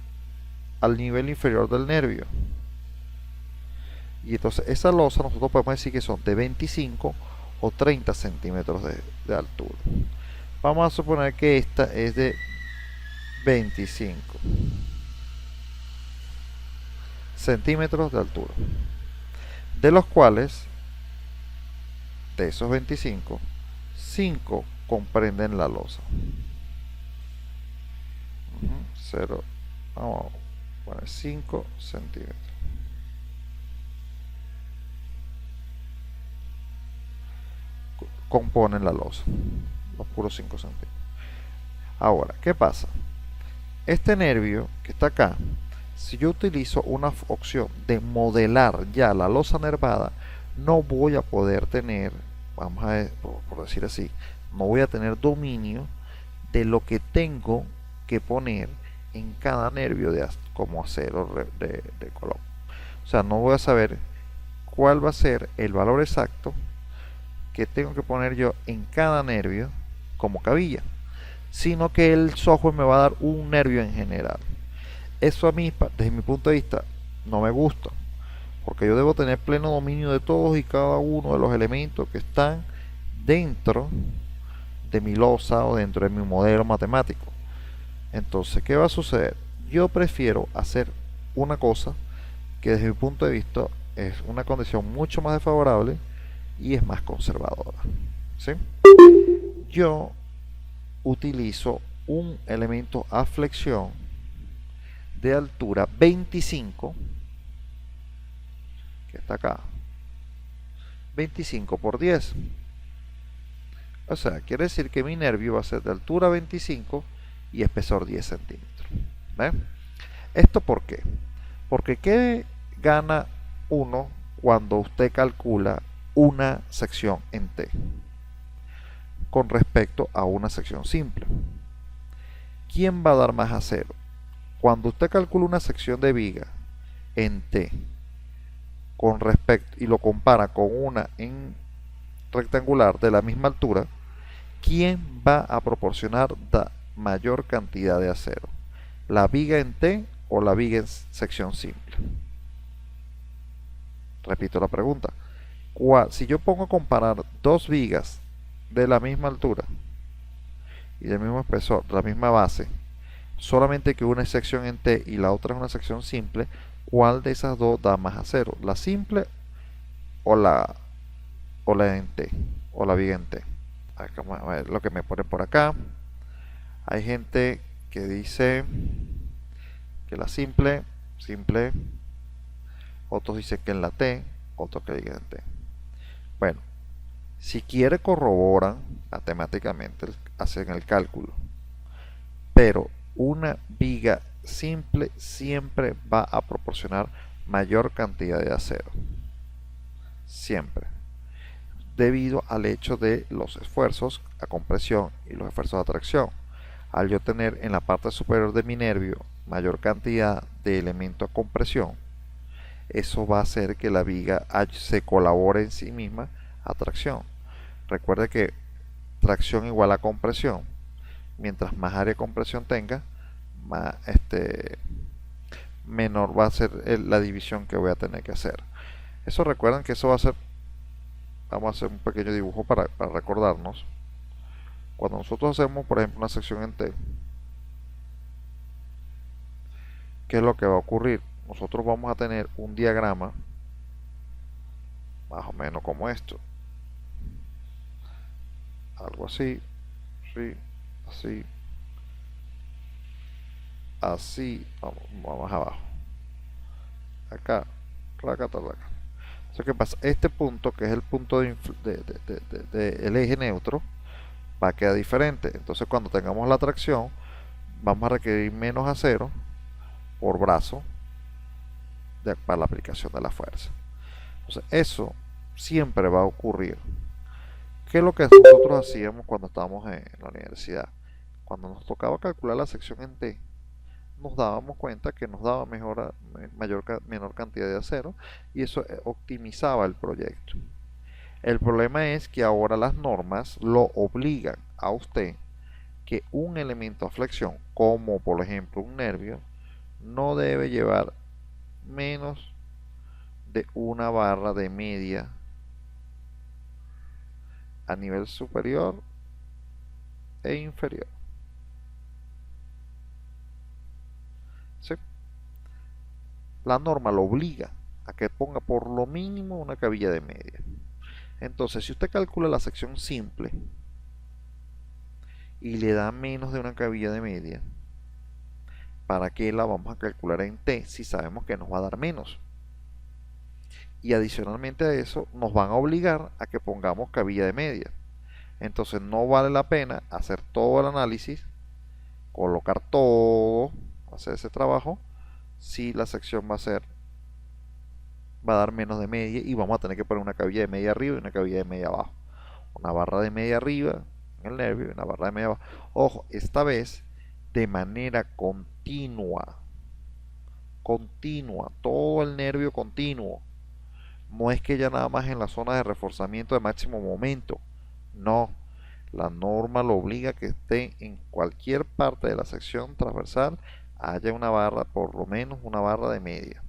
A: al nivel inferior del nervio. Y entonces esa losa nosotros podemos decir que son de 25 o 30 centímetros de altura. Vamos a suponer que esta es de 25 centímetros de altura, de los cuales, de esos 25, 5 comprenden la losa. 0, vamos a poner 5 centímetros. Componen la losa, los puros 5 centímetros. Ahora, ¿qué pasa? Este nervio que está acá, si yo utilizo una opción de modelar ya la losa nervada, no voy a poder tener, vamos a ver, por decir así, no voy a tener dominio de lo que tengo que poner en cada nervio como acero de Colón. O sea, no voy a saber cuál va a ser el valor exacto que tengo que poner yo en cada nervio como cabilla, sino que el software me va a dar un nervio en general. Eso a mí, desde mi punto de vista, no me gusta, porque yo debo tener pleno dominio de todos y cada uno de los elementos que están dentro de mi losa o dentro de mi modelo matemático. Entonces, ¿qué va a suceder? Yo prefiero hacer una cosa que desde mi punto de vista es una condición mucho más desfavorable y es más conservadora. ¿Sí? Yo utilizo un elemento a flexión de altura 25, que está acá, 25 por 10. O sea, quiere decir que mi nervio va a ser de altura 25 y espesor 10 centímetros. ¿Ves? ¿Esto por qué? Porque ¿qué gana uno cuando usted calcula una sección en T con respecto a una sección simple? ¿Quién va a dar más acero? Cuando usted calcula una sección de viga en T con respecto y lo compara con una en rectangular de la misma altura, ¿quién va a proporcionar la mayor cantidad de acero? ¿La viga en T o la viga en sección simple? Repito la pregunta. Si yo pongo a comparar dos vigas de la misma altura y del mismo espesor, de la misma base, solamente que una es sección en T y la otra es una sección simple, ¿cuál de esas dos da más acero? ¿La simple o la en T? ¿O la viga en T? Vamos a ver lo que me pone por acá. Hay gente que dice que la simple, otros dicen que en la T, otros que digan en T. Bueno, si quiere corroboran matemáticamente, hacen el cálculo, pero una viga simple siempre va a proporcionar mayor cantidad de acero, siempre. debido al hecho de los esfuerzos a compresión y los esfuerzos de atracción. Al yo tener en la parte superior de mi nervio mayor cantidad de elementos a compresión, eso va a hacer que la viga se colabore en sí misma a tracción. Recuerde que tracción igual a compresión. Mientras más área de compresión tenga, más menor va a ser la división que voy a tener que hacer. Eso recuerden que eso va a ser, vamos a hacer un pequeño dibujo para recordarnos. Cuando nosotros hacemos, por ejemplo, una sección en T, ¿qué es lo que va a ocurrir? Nosotros vamos a tener un diagrama más o menos como esto. Algo así, sí, así, así, vamos abajo. Acá, raca. Entonces, ¿qué pasa? Este punto, que es el punto el eje neutro, va a quedar diferente. Entonces, cuando tengamos la tracción, vamos a requerir menos acero por brazo para la aplicación de la fuerza. Entonces, eso siempre va a ocurrir. ¿Qué es lo que nosotros hacíamos cuando estábamos en la universidad? Cuando nos tocaba calcular la sección en T, nos dábamos cuenta que nos daba menor cantidad de acero y eso optimizaba el proyecto. El problema es que ahora las normas lo obligan a usted que un elemento a flexión, como por ejemplo un nervio, no debe llevar menos de una barra de media a nivel superior e inferior. ¿Sí? La norma lo obliga a que ponga por lo mínimo una cabilla de media. Entonces, si usted calcula la sección simple y le da menos de una cabilla de media, ¿para qué la vamos a calcular en T si sabemos que nos va a dar menos? Y adicionalmente a eso, nos van a obligar a que pongamos cabilla de media. Entonces, no vale la pena hacer todo el análisis, colocar todo, hacer ese trabajo, si la sección va a dar menos de media y vamos a tener que poner una cabilla de media arriba y una cabilla de media abajo. Una barra de media arriba en el nervio y una barra de media abajo. Ojo, esta vez de manera continua, todo el nervio continuo. No es que ya nada más en la zona de reforzamiento de máximo momento. No, la norma lo obliga a que esté en cualquier parte de la sección transversal haya una barra, por lo menos una barra de media.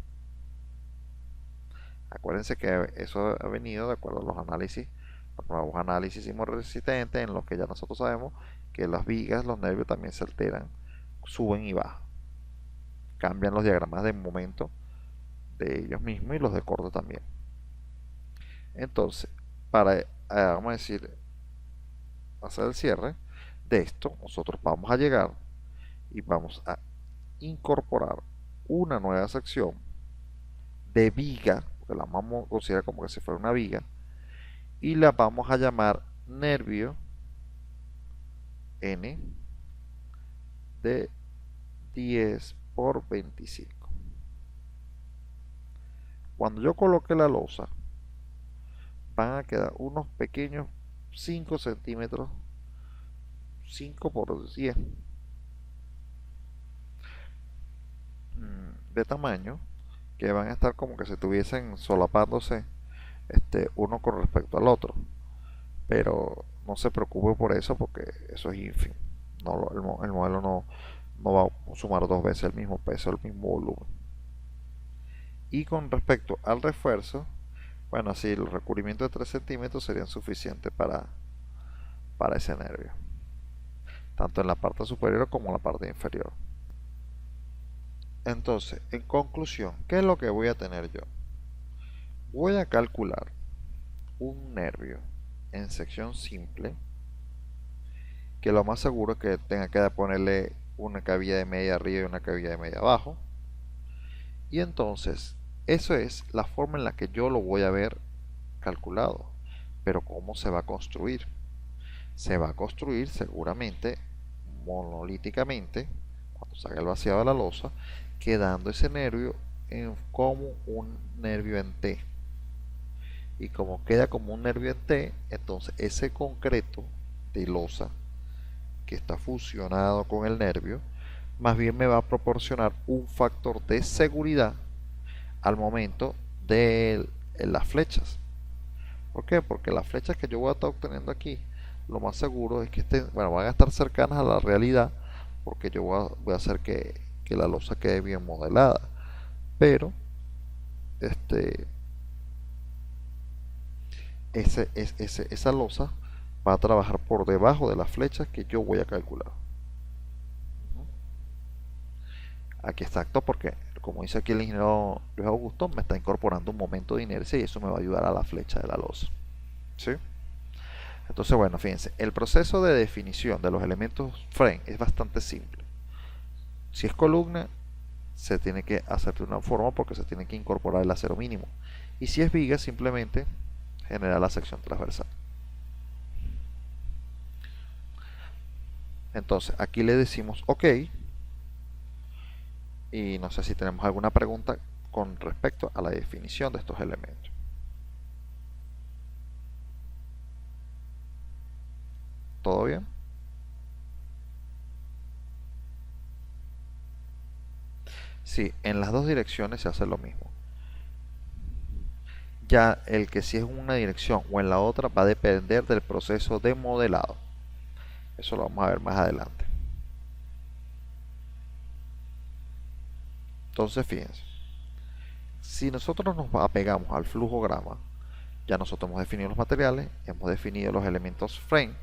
A: Acuérdense que eso ha venido de acuerdo a los análisis, los nuevos análisis sismorresistentes, en los que ya nosotros sabemos que las vigas, los nervios también se alteran, suben y bajan. Cambian los diagramas de momento de ellos mismos y los de corte también. Entonces, para, vamos a decir, hacer el cierre de esto, nosotros vamos a llegar y vamos a incorporar una nueva sección de viga, que la vamos a considerar como que si fuera una viga, y la vamos a llamar nervio N de 10 por 25. Cuando yo coloque la losa, van a quedar unos pequeños 5 centímetros, 5 por 10 de tamaño, que van a estar como que se estuviesen solapándose uno con respecto al otro. Pero no se preocupe por eso, porque eso es ínfimo. No, el modelo no va a sumar dos veces el mismo peso, el mismo volumen. Y con respecto al refuerzo, bueno, así los recubrimientos de 3 centímetros serían suficientes para ese nervio, tanto en la parte superior como en la parte inferior. Entonces, en conclusión, ¿qué es lo que voy a tener yo? Voy a calcular un nervio en sección simple, que lo más seguro es que tenga que ponerle una cabilla de media arriba y una cabilla de media abajo. Y entonces, eso es la forma en la que yo lo voy a ver calculado. Pero ¿cómo se va a construir? Se va a construir seguramente monolíticamente, cuando se haga el vaciado de la losa, quedando ese nervio como un nervio en T. y como queda como un nervio en T, entonces ese concreto de losa que está fusionado con el nervio, más bien me va a proporcionar un factor de seguridad al momento de las flechas. ¿Por qué? Porque las flechas que yo voy a estar obteniendo aquí, lo más seguro es que bueno, van a estar cercanas a la realidad, porque yo voy a hacer que la losa quede bien modelada. Pero este, esa losa va a trabajar por debajo de las flechas que yo voy a calcular. Aquí exacto, porque como dice aquí el ingeniero Luis Augusto, me está incorporando un momento de inercia y eso me va a ayudar a la flecha de la losa. ¿Sí? Entonces, bueno, fíjense, el proceso de definición de los elementos frame es bastante simple. Si es columna, se tiene que hacer de una forma porque se tiene que incorporar el acero mínimo. Y si es viga, simplemente generar la sección transversal. Entonces, aquí le decimos OK. Y no sé si tenemos alguna pregunta con respecto a la definición de estos elementos. ¿Todo bien? Sí, en las dos direcciones se hace lo mismo. Ya el que si es en una dirección o en la otra va a depender del proceso de modelado. Eso lo vamos a ver más adelante. Entonces, fíjense, si nosotros nos apegamos al flujograma, ya nosotros hemos definido los materiales, hemos definido los elementos frame,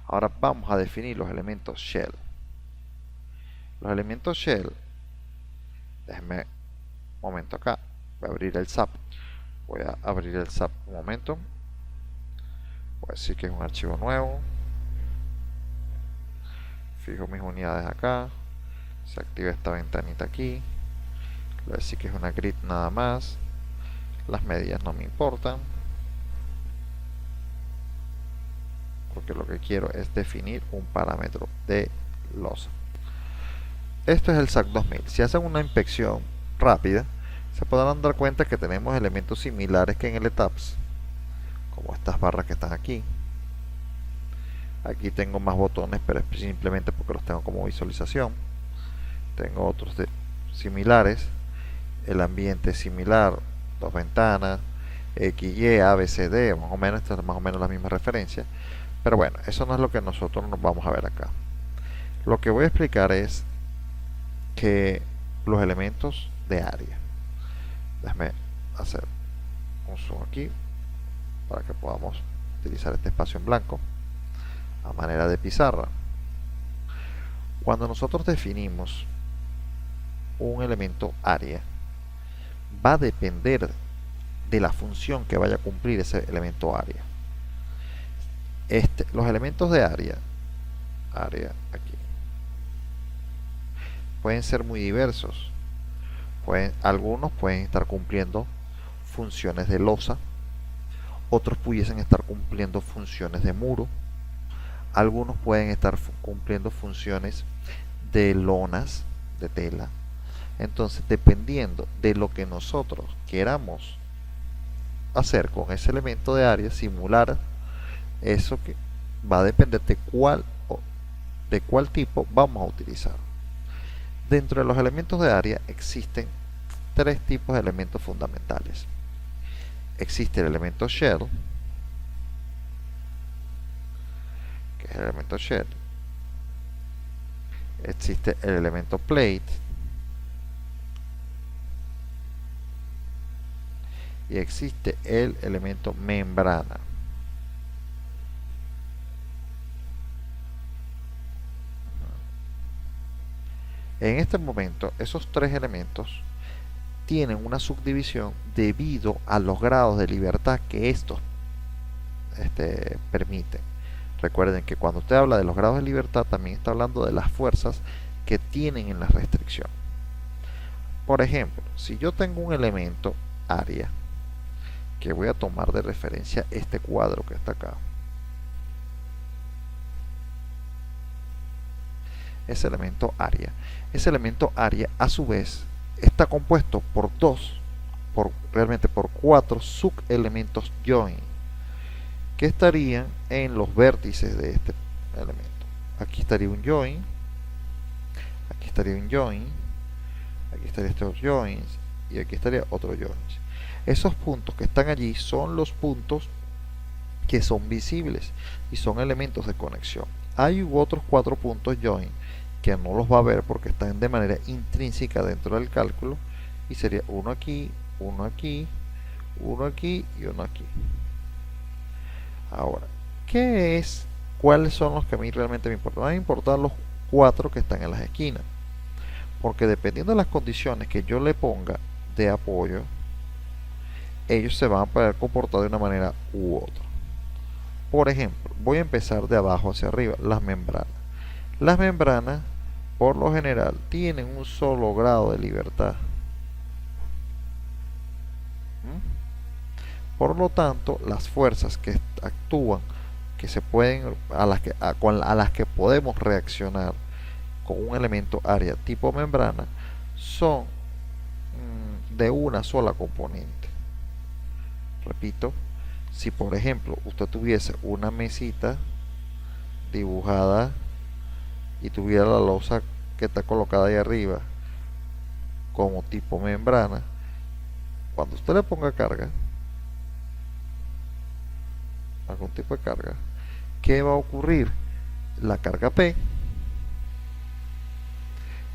A: ahora vamos a definir los elementos shell. Los elementos shell, déjenme un momento acá, voy a abrir el SAP, voy a abrir el SAP un momento, voy a decir que es un archivo nuevo, fijo mis unidades acá, se activa esta ventanita aquí, voy a decir que es una grid nada más, las medidas no me importan, porque lo que quiero es definir un parámetro de losa. Esto es el SAC 2000. Si hacen una inspección rápida, se podrán dar cuenta que tenemos elementos similares que en el ETAPS, como estas barras que están aquí. Aquí tengo más botones, pero es simplemente porque los tengo como visualización. Tengo otros similares, el ambiente es similar, dos ventanas, X, Y, A, B, C, D, más o menos, esta es más o menos la misma referencia. Pero bueno, eso no es lo que nosotros nos vamos a ver acá. Lo que voy a explicar es que los elementos de área. Déjame hacer un zoom aquí para que podamos utilizar este espacio en blanco a manera de pizarra. Cuando nosotros definimos un elemento área, va a depender de la función que vaya a cumplir ese elemento área. Los elementos de área aquí, pueden ser muy diversos. Algunos pueden estar cumpliendo funciones de losa, otros pudiesen estar cumpliendo funciones de muro, algunos pueden estar cumpliendo funciones de lonas, de tela. Entonces, dependiendo de lo que nosotros queramos hacer con ese elemento de área, simular eso, que va a depender de cuál tipo vamos a utilizar. Dentro de los elementos de área existen tres tipos de elementos fundamentales. Existe el elemento shell, que es el elemento shell. Existe el elemento plate y existe el elemento membrana. En este momento, esos tres elementos tienen una subdivisión debido a los grados de libertad que estos permiten. Recuerden que cuando usted habla de los grados de libertad, también está hablando de las fuerzas que tienen en la restricción. Por ejemplo, si yo tengo un elemento área, que voy a tomar de referencia este cuadro que está acá, ese elemento área a su vez está compuesto por dos realmente por 4 subelementos join que estarían en los vértices de este elemento. Aquí estaría un join, aquí estaría un join, aquí estaría estos joins y aquí estaría otro joins. Esos puntos que están allí son los puntos que son visibles y son elementos de conexión. Hay otros 4 puntos join que no los va a ver porque están de manera intrínseca dentro del cálculo y sería uno aquí, uno aquí, uno aquí y uno aquí. Ahora, ¿cuáles son los que a mí realmente me importan? Me importan los 4 que están en las esquinas, porque dependiendo de las condiciones que yo le ponga de apoyo, ellos se van a poder comportar de una manera u otra. Por ejemplo, voy a empezar de abajo hacia arriba, las membranas. Las membranas, por lo general, tienen un solo grado de libertad. Por lo tanto, las fuerzas que actúan, que se pueden, a las que podemos reaccionar con un elemento área tipo membrana, son de una sola componente. Repito, si por ejemplo usted tuviese una mesita dibujada y tuviera la losa que está colocada ahí arriba como tipo membrana, cuando usted le ponga carga, algún tipo de carga, ¿qué va a ocurrir? La carga P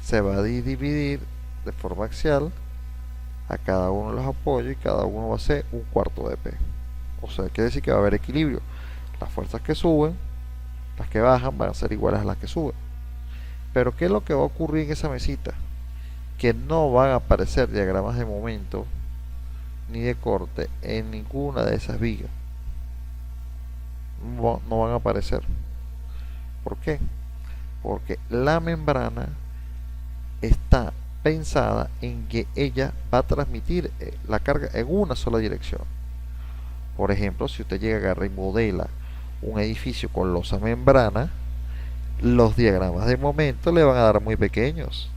A: se va a dividir de forma axial a cada uno de los apoyos y cada uno va a ser un cuarto de P. O sea, quiere decir que va a haber equilibrio. Las fuerzas que suben, las que bajan van a ser iguales a las que suben. Pero ¿qué es lo que va a ocurrir en esa mesita? Que no van a aparecer diagramas de momento ni de corte en ninguna de esas vigas. No van a aparecer. ¿Por qué? Porque la membrana está pensada en que ella va a transmitir la carga en una sola dirección. Por ejemplo, si usted llega a agarrar y modela un edificio con losa membrana, los diagramas de momento le van a dar muy pequeños.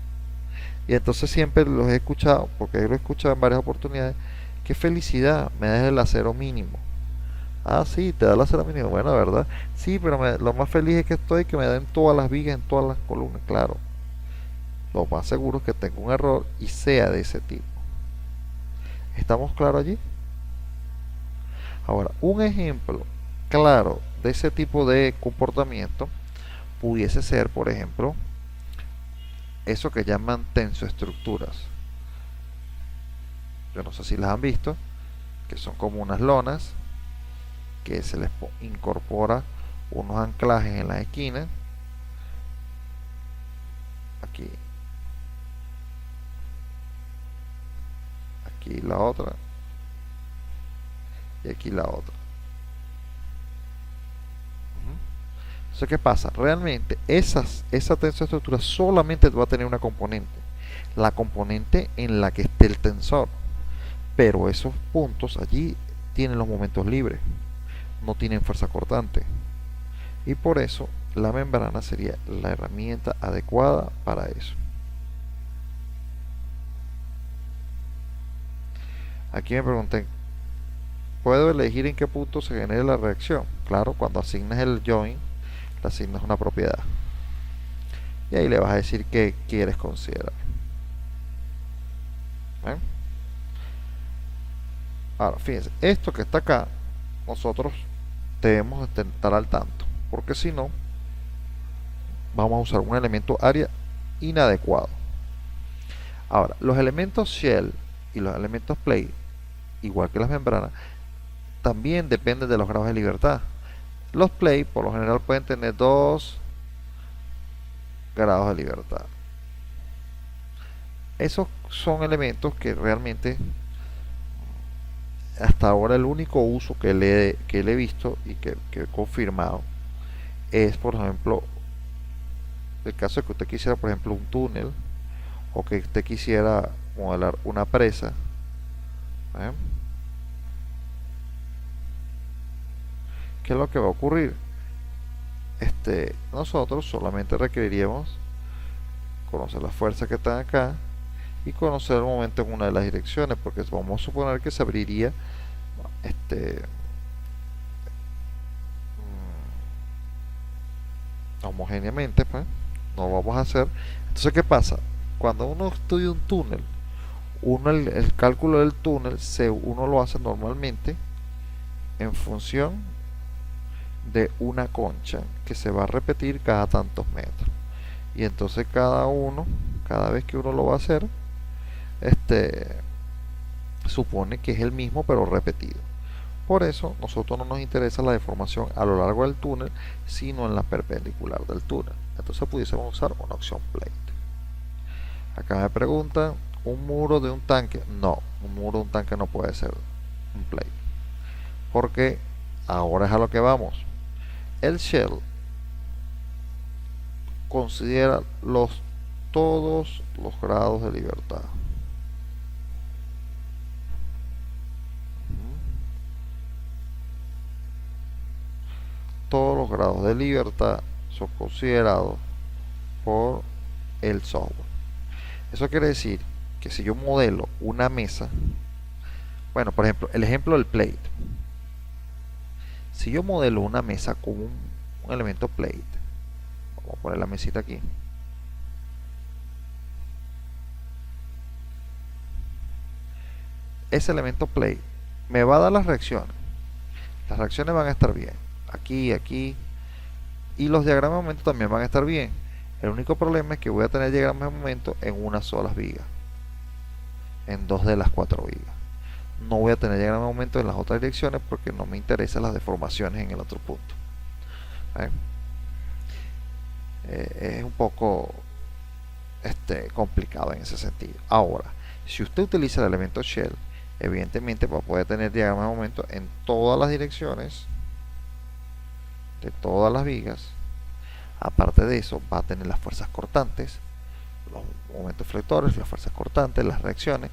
A: Y entonces siempre los he escuchado, porque lo he escuchado en varias oportunidades, qué felicidad, me da el acero mínimo. Ah, sí, te da el acero mínimo, bueno, ¿verdad? Sí, pero lo más feliz es que estoy, que me den todas las vigas en todas las columnas, claro. Lo más seguro es que tenga un error y sea de ese tipo. ¿Estamos claros allí? Ahora, un ejemplo claro de ese tipo de comportamiento pudiese ser, por ejemplo, eso que llaman tensoestructuras. Yo no sé si las han visto, que son como unas lonas que se les incorpora unos anclajes en las esquinas. Aquí, aquí la otra y aquí la otra. Entonces, ¿qué pasa? Realmente esa tensoestructura solamente va a tener una componente, la componente en la que esté el tensor, pero esos puntos allí tienen los momentos libres, no tienen fuerza cortante, y por eso la membrana sería la herramienta adecuada para eso. Aquí me pregunté, ¿puedo elegir en qué punto se genere la reacción? Claro, cuando asignas el join, le asignas una propiedad. Y ahí le vas a decir qué quieres considerar. ¿Ven? Ahora, fíjense, esto que está acá, nosotros debemos estar al tanto, porque si no, vamos a usar un elemento área inadecuado. Ahora, los elementos shell y los elementos plate, igual que las membranas, también dependen de los grados de libertad. Los plate por lo general pueden tener 2 grados de libertad. Esos son elementos que realmente hasta ahora el único uso que le he visto y que he confirmado es, por ejemplo, el caso de que usted quisiera, por ejemplo, un túnel o que usted quisiera modelar una presa. ¿Eh? ¿Qué es lo que va a ocurrir? Nosotros solamente requeriríamos conocer las fuerzas que están acá y conocer el momento en una de las direcciones, porque vamos a suponer que se abriría este homogéneamente, pues no vamos a hacer. Entonces, ¿qué pasa? Cuando uno estudia un túnel, uno el cálculo del túnel uno lo hace normalmente en función de una concha que se va a repetir cada tantos metros. Y entonces cada vez que uno lo va a hacer, este supone que es el mismo pero repetido. Por eso nosotros no nos interesa la deformación a lo largo del túnel, sino en la perpendicular del túnel. Entonces pudiésemos usar una opción plate. Acá me preguntan, ¿un muro de un tanque? No, un muro de un tanque no puede ser un plate. Porque ahora es a lo que vamos. El shell considera todos los grados de libertad. Todos los grados de libertad son considerados por el software. Eso quiere decir que si yo modelo una mesa, bueno, por ejemplo, el ejemplo del plate. Si yo modelo una mesa con un elemento plate, vamos a poner la mesita aquí. Ese elemento plate me va a dar las reacciones. Las reacciones van a estar bien. Aquí, aquí. Y los diagramas de momento también van a estar bien. El único problema es que voy a tener diagramas de momento en una sola viga. En dos de las cuatro vigas. No voy a tener diagrama de momento en las otras direcciones porque no me interesan las deformaciones en el otro punto. Es un poco complicado en ese sentido. Ahora, si usted utiliza el elemento shell, evidentemente va a poder tener diagrama de momento en todas las direcciones de todas las vigas. Aparte de eso, va a tener las fuerzas cortantes, los momentos flectores, las fuerzas cortantes, las reacciones.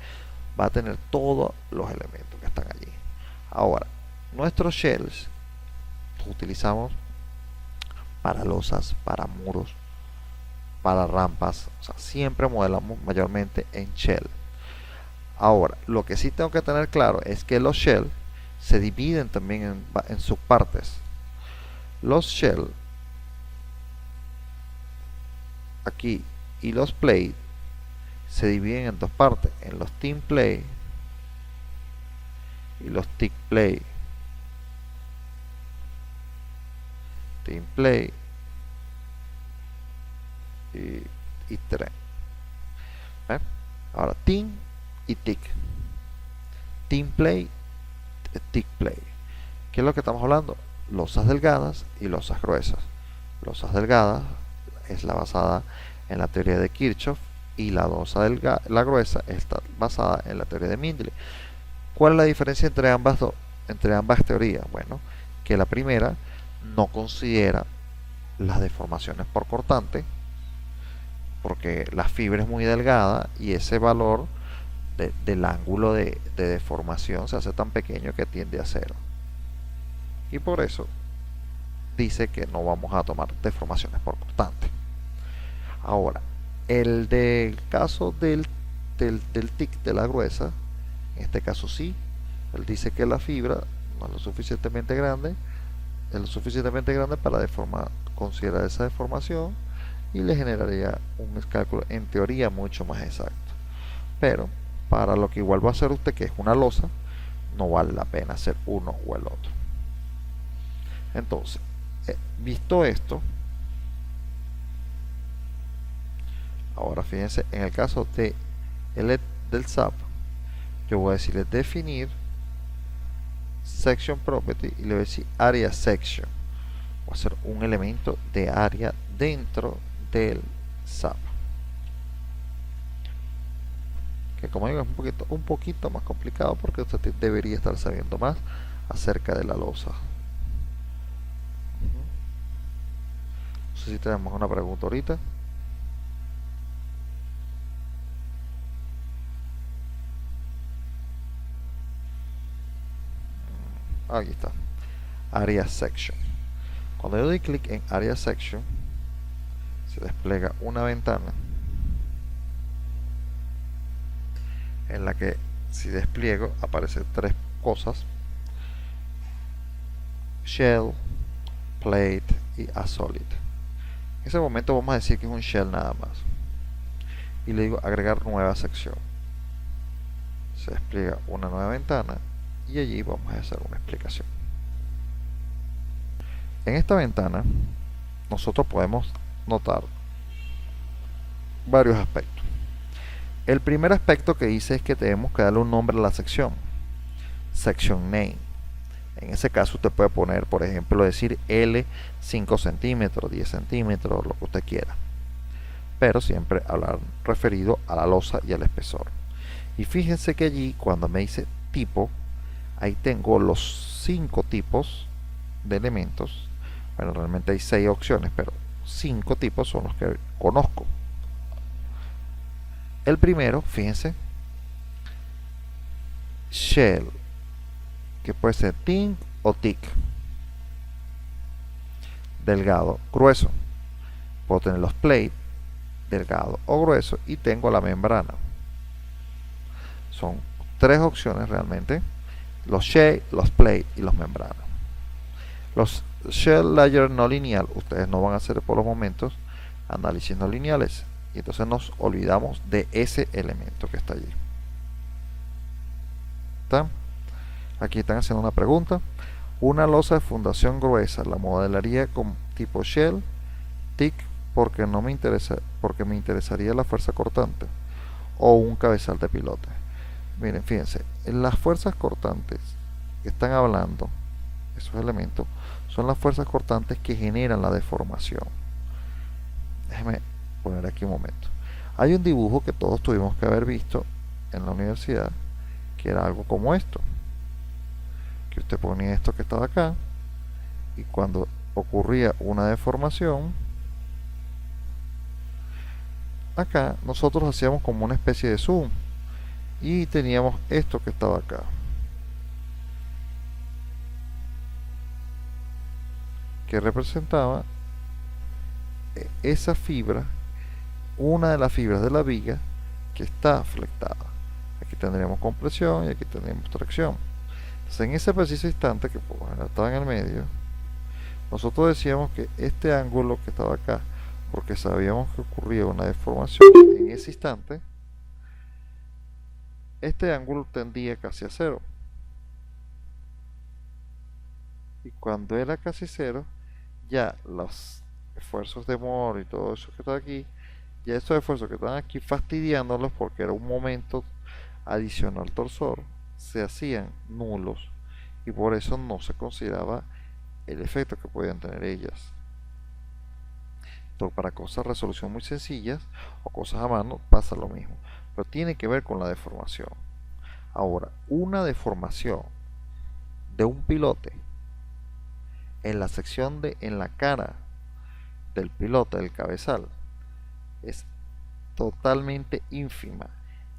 A: Va a tener todos los elementos que están allí. Ahora, nuestros shells los utilizamos para losas, para muros, para rampas. O sea, siempre modelamos mayormente en shell. Ahora, lo que sí tengo que tener claro es que los shells se dividen también en subpartes. Los shells aquí y los plate se dividen en dos partes, en los team play y los tick play. Team play y tren. Ahora team y tick. Team play, tick play. ¿Qué es lo que estamos hablando? Losas delgadas y losas gruesas. Losas delgadas es la basada en la teoría de Kirchhoff y la gruesa está basada en la teoría de Mindley. ¿Cuál es la diferencia entre ambas teorías? Bueno, que la primera no considera las deformaciones por cortante, porque la fibra es muy delgada y ese valor del ángulo de deformación se hace tan pequeño que tiende a cero. Y por eso dice que no vamos a tomar deformaciones por cortante. Ahora, el caso del tic de la gruesa, en este caso sí, él dice que la fibra no es lo suficientemente grande, para considerar esa deformación y le generaría un cálculo en teoría mucho más exacto. Pero para lo que igual va a hacer usted, que es una losa, no vale la pena hacer uno o el otro. Entonces, visto esto, ahora fíjense, en el caso del SAP, yo voy a decirle definir section property y le voy a decir area section. Voy a hacer un elemento de área dentro del SAP. Que como digo es un poquito más complicado porque usted debería estar sabiendo más acerca de la losa. No sé si tenemos una pregunta ahorita. Aquí está. Area section. Cuando yo doy clic en area section, se despliega una ventana en la que si despliego aparecen tres cosas: shell, plate y a solid. En ese momento vamos a decir que es un shell nada más y le digo agregar nueva sección. Se despliega una nueva ventana y allí vamos a hacer una explicación. En esta ventana nosotros podemos notar varios aspectos. El primer aspecto que dice es que tenemos que darle un nombre a la sección, section name. En ese caso usted puede poner, por ejemplo, decir L 5 centímetros, 10 centímetros, lo que usted quiera, pero siempre hablar referido a la losa y al espesor. Y fíjense que allí cuando me dice tipo, ahí tengo los 5 tipos de elementos. Bueno, realmente hay 6 opciones, pero 5 tipos son los que conozco. El primero, fíjense, shell, que puede ser thin o thick, delgado, grueso. Puedo tener los plate, delgado o grueso, y tengo la membrana. Son 3 opciones realmente: los shell, los plate y los membranas. Los shell layer no lineal, ustedes no van a hacer por los momentos análisis no lineales, y entonces nos olvidamos de ese elemento que está allí. ¿Está? Aquí están haciendo una pregunta. Una losa de fundación gruesa, ¿la modelaría con tipo shell, thick, porque me interesaría la fuerza cortante, o un cabezal de pilote? Miren, fíjense, en las fuerzas cortantes que están hablando, esos elementos, son las fuerzas cortantes que generan la deformación. Déjenme poner aquí un momento. Hay un dibujo que todos tuvimos que haber visto en la universidad, que era algo como esto, que usted ponía esto que estaba acá, y cuando ocurría una deformación, acá nosotros hacíamos como una especie de zoom y teníamos esto que estaba acá, que representaba esa fibra, una de las fibras de la viga que está flectada. Aquí tendríamos compresión y aquí tendríamos tracción. Entonces, en ese preciso instante, que por lo general estaba en el medio, nosotros decíamos que este ángulo que estaba acá, porque sabíamos que ocurría una deformación en ese instante, este ángulo tendía casi a cero. Y cuando era casi cero, ya los esfuerzos de Moore y todo eso que está aquí, ya esos esfuerzos que estaban aquí fastidiándolos porque era un momento adicional torsor, se hacían nulos, y por eso no se consideraba el efecto que podían tener ellas. Entonces, para cosas de resolución muy sencillas o cosas a mano pasa lo mismo, pero tiene que ver con la deformación. Ahora, una deformación de un pilote en la sección en la cara del pilote, del cabezal, es totalmente ínfima.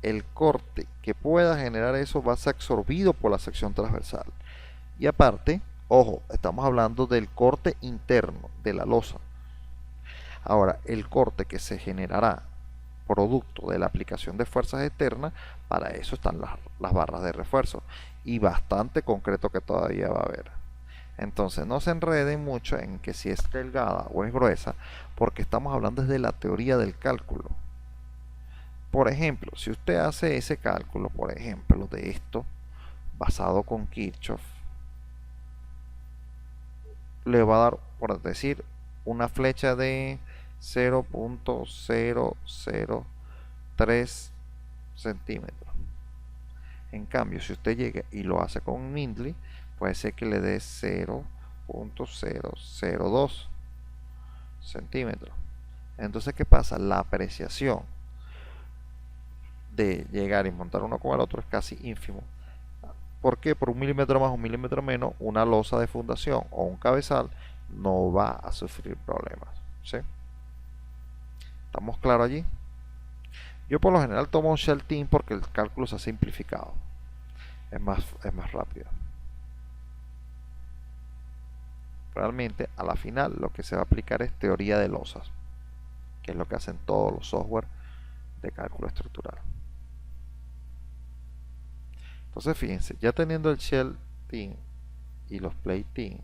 A: El corte que pueda generar eso va a ser absorbido por la sección transversal. Y aparte, ojo, estamos hablando del corte interno de la losa. Ahora, el corte que se generará producto de la aplicación de fuerzas externas, para eso están las barras de refuerzo, y bastante concreto que todavía va a haber. Entonces no se enreden mucho en que si es delgada o es gruesa, porque estamos hablando desde la teoría del cálculo. Por ejemplo, si usted hace ese cálculo, por ejemplo, de esto, basado con Kirchhoff, le va a dar, por decir, una flecha de 0.003 centímetros. En cambio, si usted llega y lo hace con un Mindley, puede ser que le dé 0.002 centímetros. Entonces, ¿qué pasa? La apreciación de llegar y montar uno con el otro es casi ínfimo. ¿Por qué? Por 1 milímetro más, 1 milímetro menos, una losa de fundación o un cabezal no va a sufrir problemas. ¿Sí? ¿Estamos claros allí? Yo por lo general tomo un shell team porque el cálculo se ha simplificado. Es más rápido. Realmente a la final lo que se va a aplicar es teoría de losas, que es lo que hacen todos los software de cálculo estructural. Entonces fíjense, ya teniendo el shell thin y los plate thin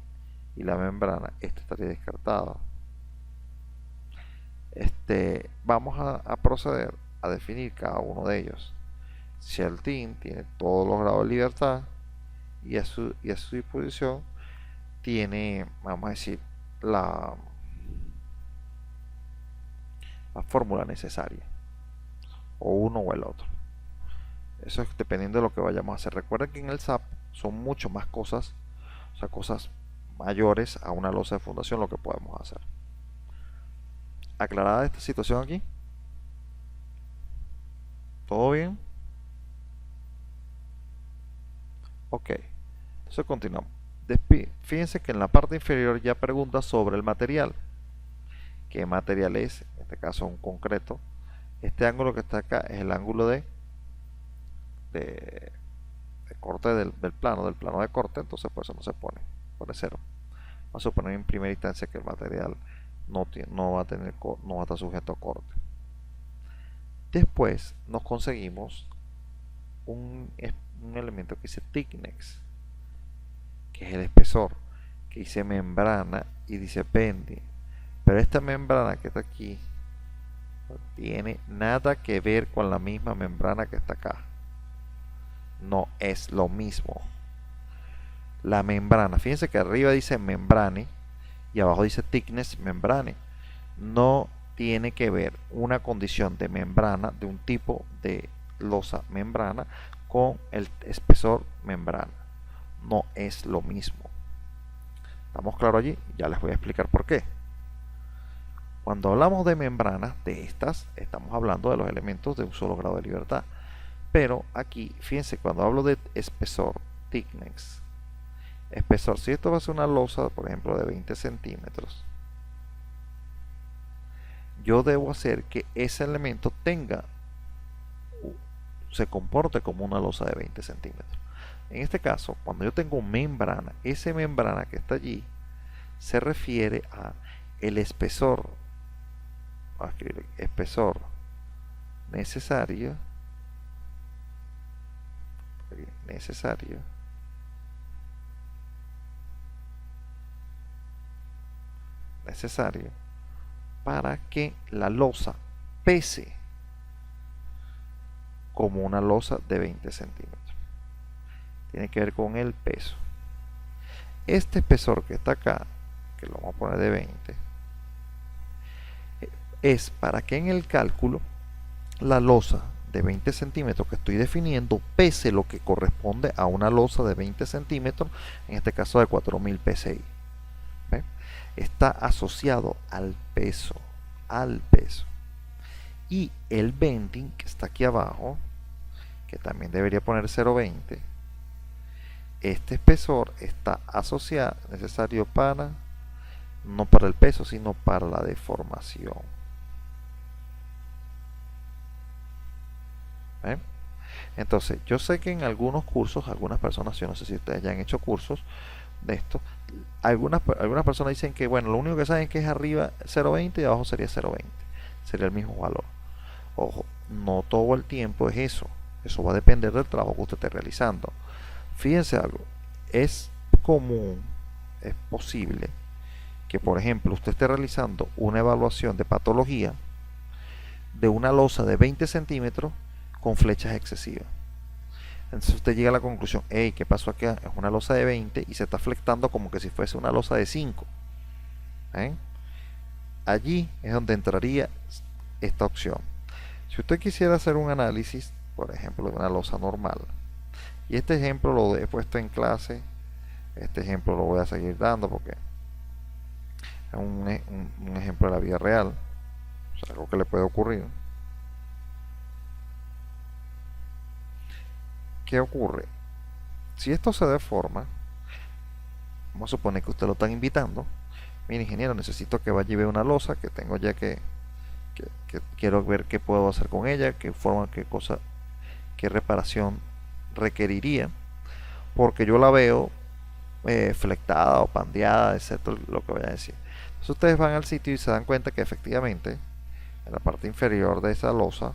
A: y la membrana, este estaría descartado. Vamos a proceder a definir cada uno de ellos. Shell thin tiene todos los grados de libertad y a su disposición tiene, vamos a decir, la, la fórmula necesaria, o uno o el otro. Eso es dependiendo de lo que vayamos a hacer. Recuerden que en el SAP son mucho más cosas, o sea, cosas mayores a una losa de fundación lo que podemos hacer. Aclarada esta situación aquí. ¿Todo bien? Ok. Entonces continuamos. Fíjense que en la parte inferior ya pregunta sobre el material. ¿Qué material es? En este caso un concreto. Este ángulo que está acá es el ángulo de corte del plano de corte, entonces por eso no se pone 0. Vamos a suponer en primera instancia que el material no va a estar sujeto a corte. Después nos conseguimos un elemento que dice thickness, que es el espesor, que dice membrana y dice bending. Pero esta membrana que está aquí no tiene nada que ver con la misma membrana que está acá. No es lo mismo. La membrana, fíjense que arriba dice membrane y abajo dice thickness membrane. No tiene que ver una condición de membrana, de un tipo de losa membrana, con el espesor membrana. No es lo mismo. ¿Estamos claros allí? Ya les voy a explicar por qué. Cuando hablamos de membranas de estas, estamos hablando de los elementos de un solo grado de libertad. Pero aquí, fíjense, cuando hablo de espesor, thickness, espesor, si esto va a ser una losa, por ejemplo, de 20 centímetros, yo debo hacer que ese elemento se comporte como una losa de 20 centímetros. En este caso, cuando yo tengo membrana, esa membrana que está allí se refiere a el espesor, voy a escribir espesor necesario para que la losa pese como una losa de 20 centímetros. Tiene que ver con el peso. Este espesor que está acá, que lo vamos a poner de 20, es para que en el cálculo la losa de 20 centímetros que estoy definiendo pese lo que corresponde a una losa de 20 centímetros, en este caso de 4000 psi. ¿Ve? Está asociado al peso. Y el bending que está aquí abajo, que también debería poner 0.20, este espesor está asociado, necesario para, no para el peso, sino para la deformación. ¿Eh? Entonces, yo sé que en algunos cursos, algunas personas, yo no sé si ustedes ya han hecho cursos de esto, algunas personas dicen que, bueno, lo único que saben que es arriba 0.20 y abajo sería 0.20, sería el mismo valor. Ojo, no todo el tiempo es eso. Eso va a depender del trabajo que usted esté realizando. Fíjense algo, es común, es posible que, por ejemplo, usted esté realizando una evaluación de patología de una losa de 20 centímetros con flechas excesivas. Entonces usted llega a la conclusión, hey, ¿qué pasó aquí? Es una losa de 20 y se está flectando como que si fuese una losa de 5. Allí es donde entraría esta opción. Si usted quisiera hacer un análisis, por ejemplo, de una losa normal, y este ejemplo lo he puesto en clase, este ejemplo lo voy a seguir dando porque es un ejemplo de la vida real, o sea, algo que le puede ocurrir. ¿Qué ocurre? Si esto se deforma, vamos a suponer que usted lo están invitando. Mire, ingeniero, necesito que vaya y vea una losa que tengo ya que quiero ver qué puedo hacer con ella, qué forma, qué cosa, qué reparación requeriría, porque yo la veo flectada o pandeada, etcétera, lo que vaya a decir. Entonces ustedes van al sitio y se dan cuenta que efectivamente en la parte inferior de esa losa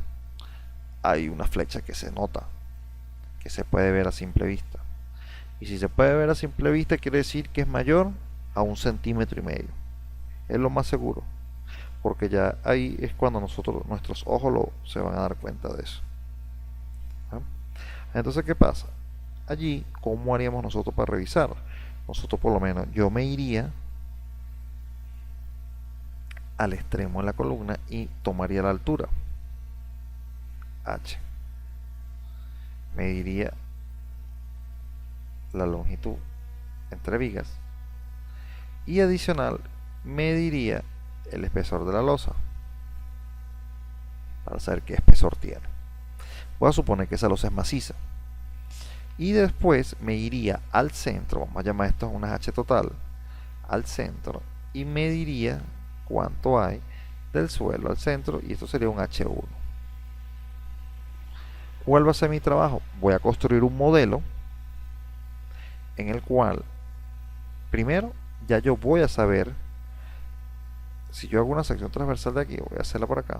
A: hay una flecha que se nota. que se puede ver a simple vista. Y si se puede ver a simple vista, quiere decir que es mayor a 1,5 cm. Es lo más seguro, porque ya ahí es cuando nuestros ojos se van a dar cuenta de eso. ¿Ah? Entonces, ¿qué pasa? Allí, ¿cómo haríamos nosotros para revisar? Nosotros, por lo menos, yo me iría al extremo de la columna y tomaría la altura H. Mediría la longitud entre vigas y adicional mediría el espesor de la losa para saber qué espesor tiene. Voy a suponer que esa losa es maciza y después me iría al centro, vamos a llamar esto una H total, al centro, y mediría cuánto hay del suelo al centro, y esto sería un H1. ¿Cuál va a ser mi trabajo? Voy a construir un modelo en el cual primero ya yo voy a saber, si yo hago una sección transversal de aquí, voy a hacerla por acá,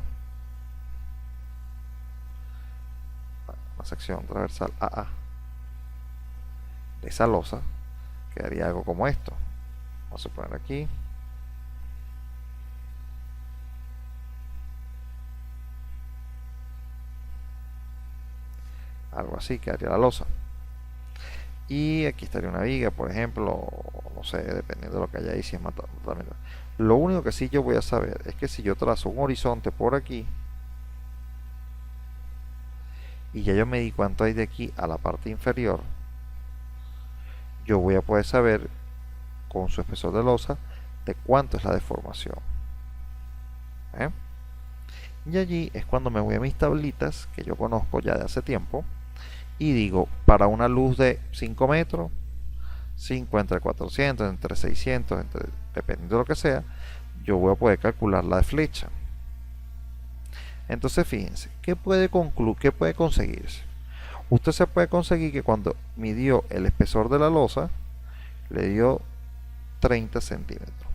A: una sección transversal AA de esa losa, quedaría algo como esto. Vamos a poner aquí algo así, quedaría la losa. Y aquí estaría una viga, por ejemplo, no sé, dependiendo de lo que haya ahí, si es totalmente. Lo único que sí yo voy a saber es que si yo trazo un horizonte por aquí, y ya yo me di cuánto hay de aquí a la parte inferior, yo voy a poder saber con su espesor de losa de cuánto es la deformación. ¿Eh? Y allí es cuando me voy a mis tablitas que yo conozco ya de hace tiempo y digo, para una luz de 5 metros, 5 entre 400, entre 600, dependiendo de lo que sea, yo voy a poder calcular la flecha. Entonces fíjense, ¿qué puede conseguirse? Usted se puede conseguir que cuando midió el espesor de la losa, le dio 30 centímetros.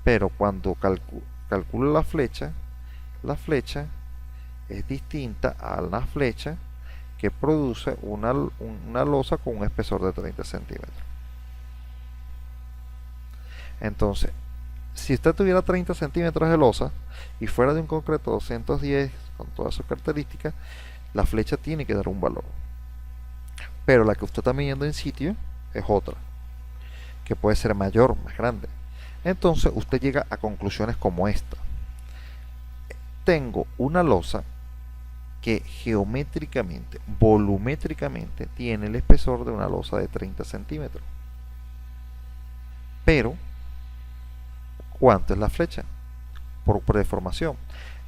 A: Pero cuando calcula la flecha es distinta a la flecha que produce una losa con un espesor de 30 centímetros. Entonces, si usted tuviera 30 centímetros de losa y fuera de un concreto 210 con todas sus características, la flecha tiene que dar un valor. Pero la que usted está midiendo en sitio es otra, que puede ser mayor, más grande. Entonces usted llega a conclusiones como esta. Tengo una losa que geométricamente, volumétricamente, tiene el espesor de una losa de 30 centímetros. Pero, ¿cuánto es la flecha? Por deformación.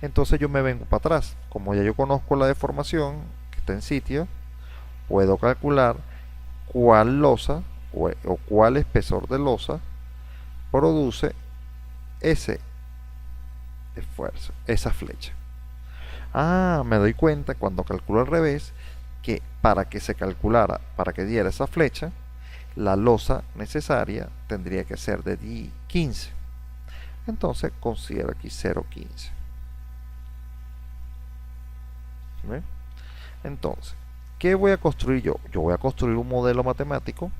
A: Entonces yo me vengo para atrás. Como ya yo conozco la deformación que está en sitio, puedo calcular cuál losa o cuál espesor de losa produce ese esfuerzo, esa flecha. Me doy cuenta cuando calculo al revés que para que se calculara, para que diera esa flecha, la losa necesaria tendría que ser de 15. Entonces considero aquí 0,15. ¿Ve? Entonces, ¿qué voy a construir yo? Yo voy a construir un modelo matemático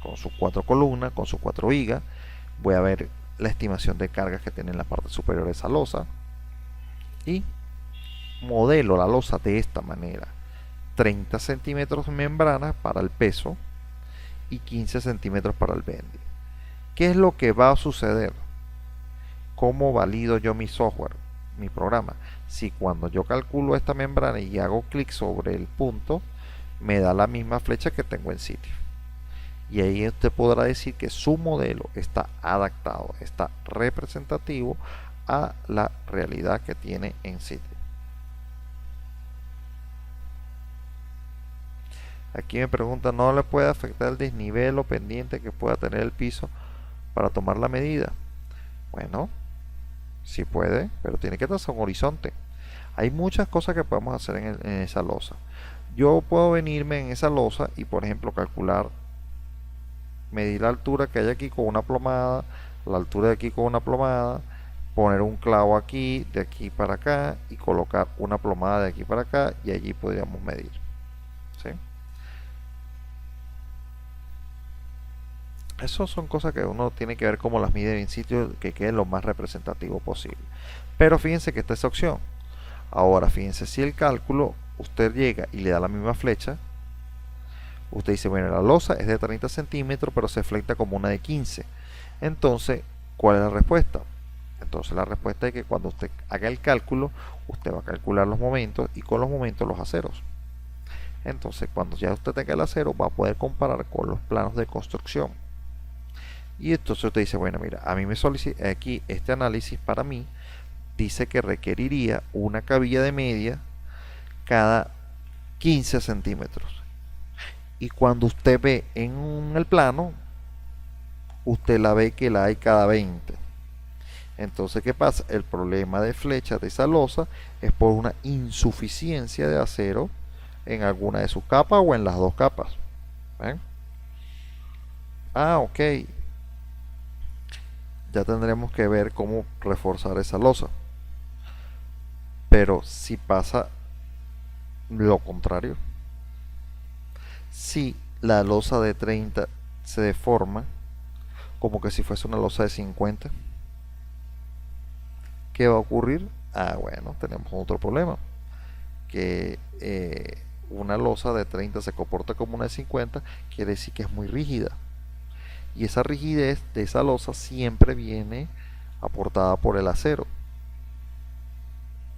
A: con sus 4 columnas, con sus 4 vigas. Voy a ver la estimación de cargas que tiene en la parte superior de esa losa y modelo la losa de esta manera: 30 centímetros de membrana para el peso y 15 centímetros para el bending. ¿Qué es lo que va a suceder? ¿Cómo valido yo mi software, mi programa? Si cuando yo calculo esta membrana y hago clic sobre el punto, me da la misma flecha que tengo en sitio. Y ahí usted podrá decir que su modelo está adaptado, está representativo a la realidad que tiene en sitio. Aquí me pregunta, ¿no le puede afectar el desnivel o pendiente que pueda tener el piso para tomar la medida? Bueno, sí puede, pero tiene que trazar un horizonte. Hay muchas cosas que podemos hacer en esa losa. Yo puedo venirme en esa losa y, por ejemplo, calcular, medir la altura que hay aquí con una plomada, la altura de aquí con una plomada, poner un clavo aquí, de aquí para acá, y colocar una plomada de aquí para acá, y allí podríamos medir. ¿Sí? Eso son cosas que uno tiene que ver cómo las mide en sitio que quede lo más representativo posible. Pero fíjense que esta es opción. Ahora fíjense, si el cálculo usted llega y le da la misma flecha, usted dice, bueno, la losa es de 30 centímetros, pero se flecta como una de 15. Entonces, ¿cuál es la respuesta? Entonces la respuesta es que cuando usted haga el cálculo, usted va a calcular los momentos y con los momentos los aceros. Entonces, cuando ya usted tenga el acero, va a poder comparar con los planos de construcción. Y entonces usted dice, bueno, mira, a mí me solicita aquí este análisis para mí dice que requeriría una cabilla de media cada 15 centímetros. Y cuando usted ve en el plano, usted la ve que la hay cada 20. Entonces, ¿qué pasa? El problema de flecha de esa losa es por una insuficiencia de acero en alguna de sus capas o en las dos capas. ¿Ven? Ah, ok. Ya tendremos que ver cómo reforzar esa losa. Pero si pasa lo contrario, si la losa de 30 se deforma como que si fuese una losa de 50, ¿qué va a ocurrir? Ah, bueno, tenemos otro problema, que una losa de 30 se comporta como una de 50, quiere decir que es muy rígida. Y esa rigidez de esa losa siempre viene aportada por el acero.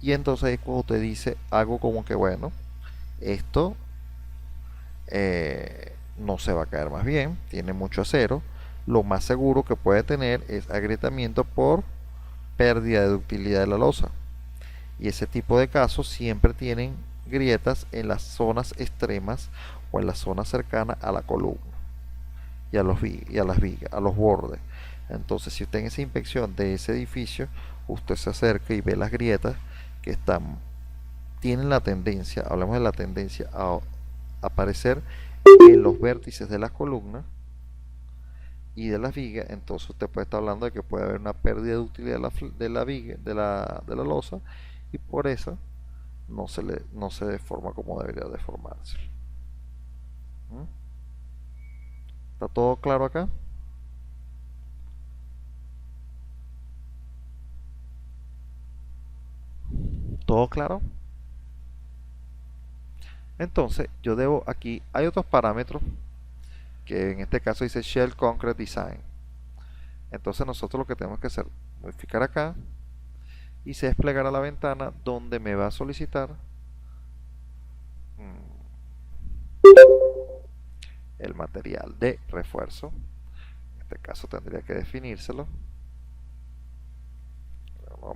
A: Y entonces cuando te dice algo como que, bueno, esto no se va a caer más bien, tiene mucho acero, lo más seguro que puede tener es agrietamiento por pérdida de ductilidad de la losa. Y ese tipo de casos siempre tienen grietas en las zonas extremas o en las zonas cercanas a la columna y a las vigas, a los bordes. Entonces, si usted en esa inspección de ese edificio, usted se acerca y ve las grietas que tienen la tendencia, hablamos de la tendencia a aparecer en los vértices de las columnas y de las vigas, entonces usted puede estar hablando de que puede haber una pérdida de utilidad de la viga, de la losa, y por eso no se deforma como debería deformarse. ¿Mm? ¿Está todo claro acá? ¿Todo claro? Entonces, yo debo aquí, hay otros parámetros que en este caso dice Shell Concrete Design. Entonces nosotros lo que tenemos que hacer, modificar acá y se desplegará la ventana donde me va a solicitar el material de refuerzo. En este caso tendría que definírselo.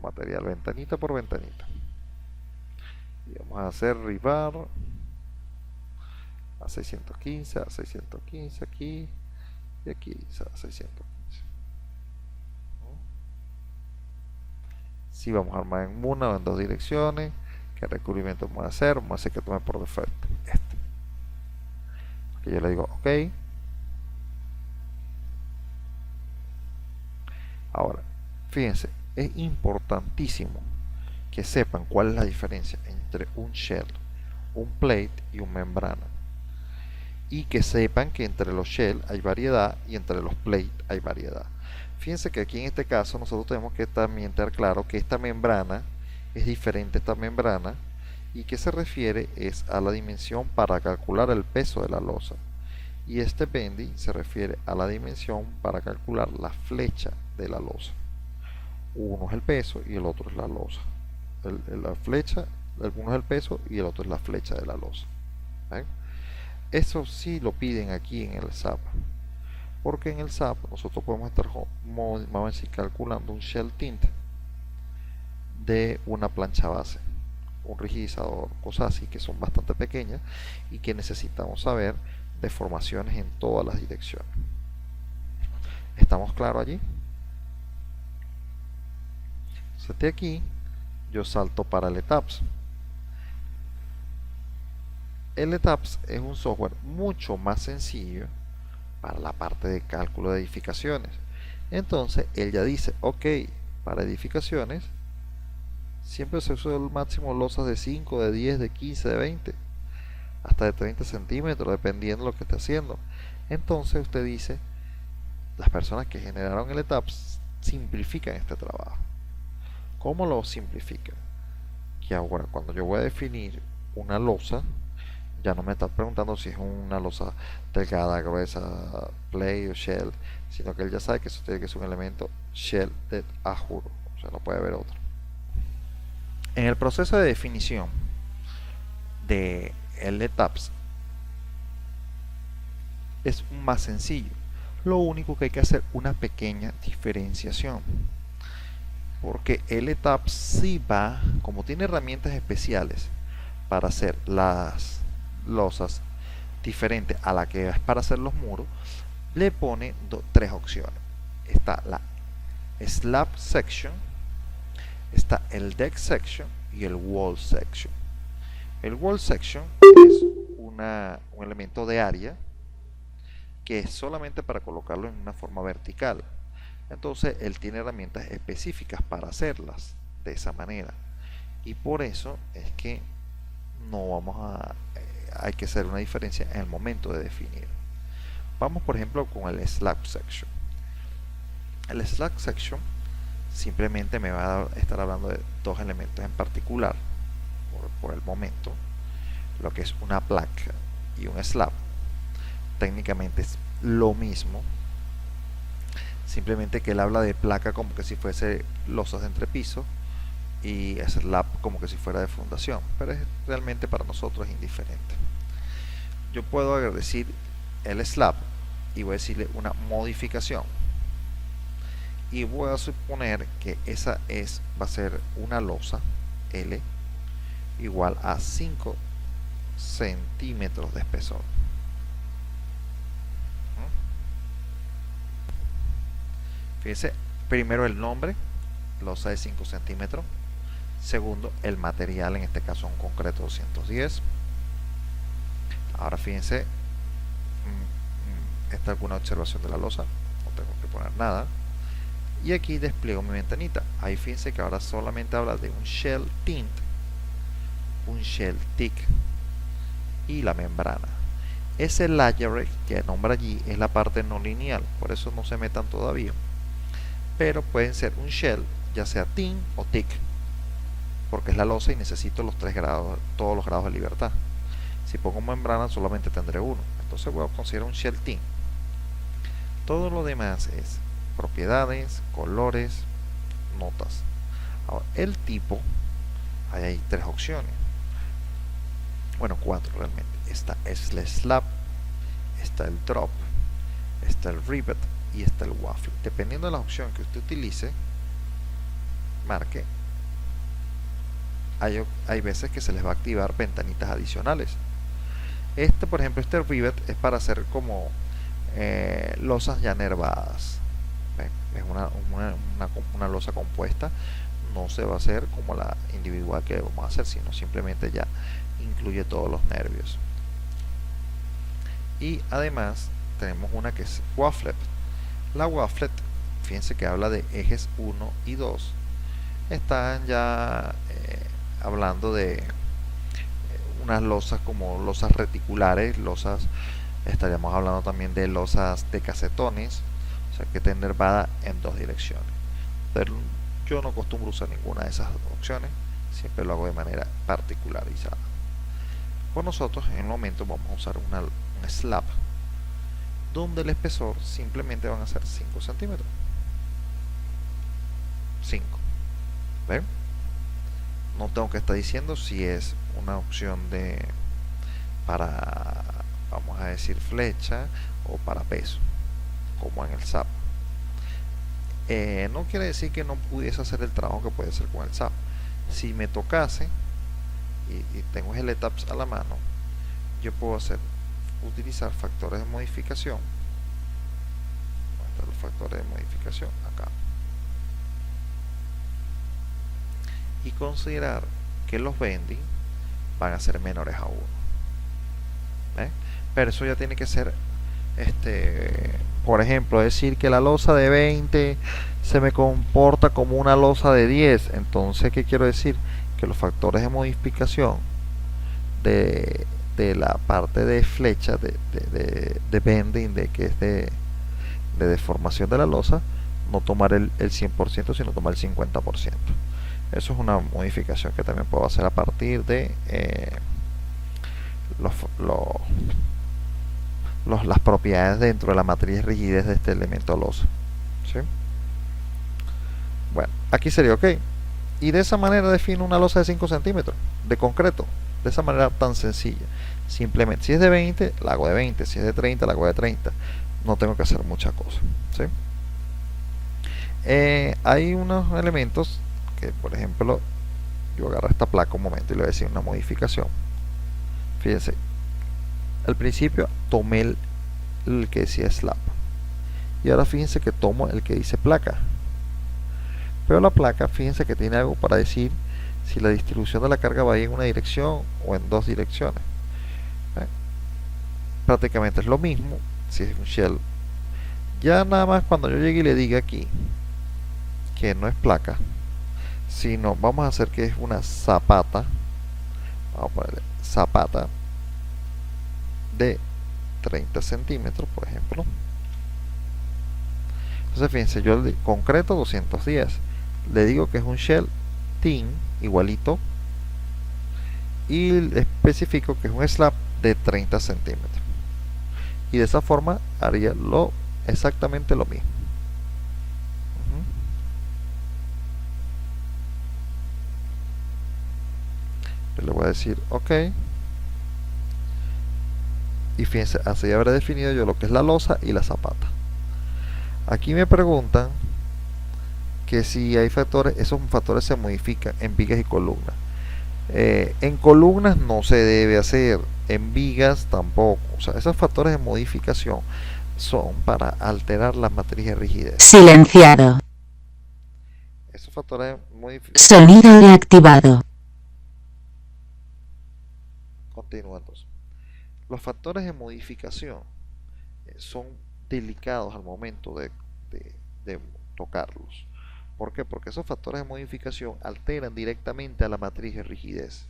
A: Material ventanita por ventanita. Y vamos a hacer rebar a 615 aquí y aquí a 615. Si vamos a armar en una o en dos direcciones, ¿qué recubrimiento vamos a hacer? Vamos a hacer que tome por defecto este. Que yo le digo ok. Ahora, fíjense, es importantísimo que sepan cuál es la diferencia entre un shell, un plate y un membrana. Y que sepan que entre los shell hay variedad y entre los plate hay variedad. Fíjense que aquí en este caso nosotros tenemos que también tener claro que esta membrana es diferente a esta membrana y que se refiere es a la dimensión para calcular el peso de la losa. Y este bending se refiere a la dimensión para calcular la flecha de la losa. Uno es el peso y el otro es la losa. La flecha, uno es el peso y el otro es la flecha de la losa. ¿Ven? Eso sí lo piden aquí en el SAP. Porque en el SAP nosotros podemos estar, vamos a decir, calculando un shell tint de una plancha base, un rigidizador, cosas así que son bastante pequeñas y que necesitamos saber deformaciones en todas las direcciones. ¿Estamos claros allí? De aquí yo salto para el ETAPS. El ETAPS es un software mucho más sencillo para la parte de cálculo de edificaciones. Entonces él ya dice, ok, para edificaciones, siempre se usa el máximo losas de 5, de 10, de 15, de 20, hasta de 30 centímetros, dependiendo de lo que esté haciendo. Entonces usted dice, las personas que generaron el ETAPS simplifican este trabajo. ¿Cómo lo simplifican? Que ahora cuando yo voy a definir una losa, ya no me está preguntando si es una losa delgada, gruesa, play o shell, sino que él ya sabe que eso tiene que ser un elemento shell de a juro, o sea, no puede haber otro. En el proceso de definición de el ETAPS es más sencillo. Lo único que hay que hacer una pequeña diferenciación, porque el ETAPS sí va, como tiene herramientas especiales para hacer las losas diferente a la que es para hacer los muros, le pone tres opciones. Está la slab section, está el deck section y el wall section. El wall section es un elemento de área que es solamente para colocarlo en una forma vertical. Entonces él tiene herramientas específicas para hacerlas de esa manera, y por eso es que no vamos a hay que hacer una diferencia en el momento de definir. Vamos por ejemplo con el slab section. El slab section simplemente me va a estar hablando de dos elementos en particular por el momento, lo que es una placa y un slab. Técnicamente es lo mismo, simplemente que él habla de placa como que si fuese losas de entrepiso y slab como que si fuera de fundación, pero realmente para nosotros es indiferente. Yo puedo decir el slab y voy a decirle una modificación, y voy a suponer que esa va a ser una losa L igual a 5 centímetros de espesor. Fíjense, primero el nombre, losa de 5 centímetros. Segundo, el material, en este caso un concreto 210. Ahora fíjense, ¿está alguna observación de la losa? No tengo que poner nada. Y aquí despliego mi ventanita. Ahí fíjense que ahora solamente habla de un shell tint, un shell thick y la membrana. Ese layer que nombra allí es la parte no lineal, por eso no se metan todavía. Pero pueden ser un shell, ya sea thin o thick, porque es la losa y necesito los 3 grados, todos los grados de libertad. Si pongo membrana solamente tendré uno, entonces voy a considerar un shell thin. Todo lo demás es propiedades, colores, notas. Ahora, el tipo, ahí hay 3 opciones, bueno, 4 realmente. Está el slab, está el drop, está el rivet y está el waffle. Dependiendo de la opción que usted utilice, marque. Hay veces que se les va a activar ventanitas adicionales. Por ejemplo, este rivet es para hacer como losas ya nervadas. Es una losa compuesta, no se va a hacer como la individual que vamos a hacer, sino simplemente ya incluye todos los nervios. Y además tenemos una que es wafflet. La wafflet, fíjense que habla de ejes 1 y 2. Están ya hablando de unas losas como losas reticulares, estaríamos hablando también de losas de casetones, o sea que estén nervada en 2 direcciones. Pero yo no acostumbro usar ninguna de esas opciones, siempre lo hago de manera particularizada. Por nosotros en el momento vamos a usar un slab donde el espesor simplemente van a ser 5 centímetros. 5. ¿Ven? No tengo que estar diciendo si es una opción para, vamos a decir, flecha o para peso, como en el SAP. No quiere decir que no pudiese hacer el trabajo que puede hacer con el SAP. Si me tocase y tengo el ETAPS a la mano, yo puedo utilizar factores de modificación. Los factores de modificación acá, y considerar que los bending van a ser menores a 1. Pero eso ya tiene que ser Este, por ejemplo, decir que la losa de 20 se me comporta como una losa de 10. Entonces, ¿qué quiero decir? Que los factores de modificación de, de la parte de flecha, de bending, que es de deformación de la losa, no tomar el 100%, sino tomar el 50%. Eso es una modificación que también puedo hacer a partir de los, las propiedades dentro de la matriz de rigidez de este elemento losa. ¿Sí? Bueno, aquí sería ok. Y de esa manera defino una losa de 5 centímetros de concreto. De esa manera tan sencilla. Simplemente, si es de 20, la hago de 20. Si es de 30, la hago de 30. No tengo que hacer muchas cosas. ¿Sí? Hay unos elementos que, por ejemplo, yo agarro esta placa un momento y le voy a decir una modificación. Fíjense, al principio tomé el que decía slab. Y ahora fíjense que tomo el que dice placa. Pero la placa, fíjense que tiene algo para decir si la distribución de la carga va a ir en una dirección o en dos direcciones. Prácticamente es lo mismo si es un shell. Ya nada más cuando yo llegue y le diga aquí que no es placa, sino vamos a hacer que es una zapata. Vamos a ponerle zapata de 30 centímetros, por ejemplo. Entonces fíjense, yo el concreto 210, le digo que es un shell thin igualito y le especifico que es un slab de 30 centímetros. Y de esa forma haría exactamente lo mismo. Yo le voy a decir ok. Y fíjense, así habré definido yo lo que es la losa y la zapata. Aquí me preguntan que si hay factores, esos factores se modifican en vigas y columnas. En columnas no se debe hacer, en vigas tampoco. O sea, esos factores de modificación son para alterar la matriz de rigidez.
B: Silenciado.
A: Esos factores de modificación.
B: Sonido reactivado.
A: Continúa entonces. Los factores de modificación son delicados al momento de tocarlos. ¿Por qué? Porque esos factores de modificación alteran directamente a la matriz de rigidez.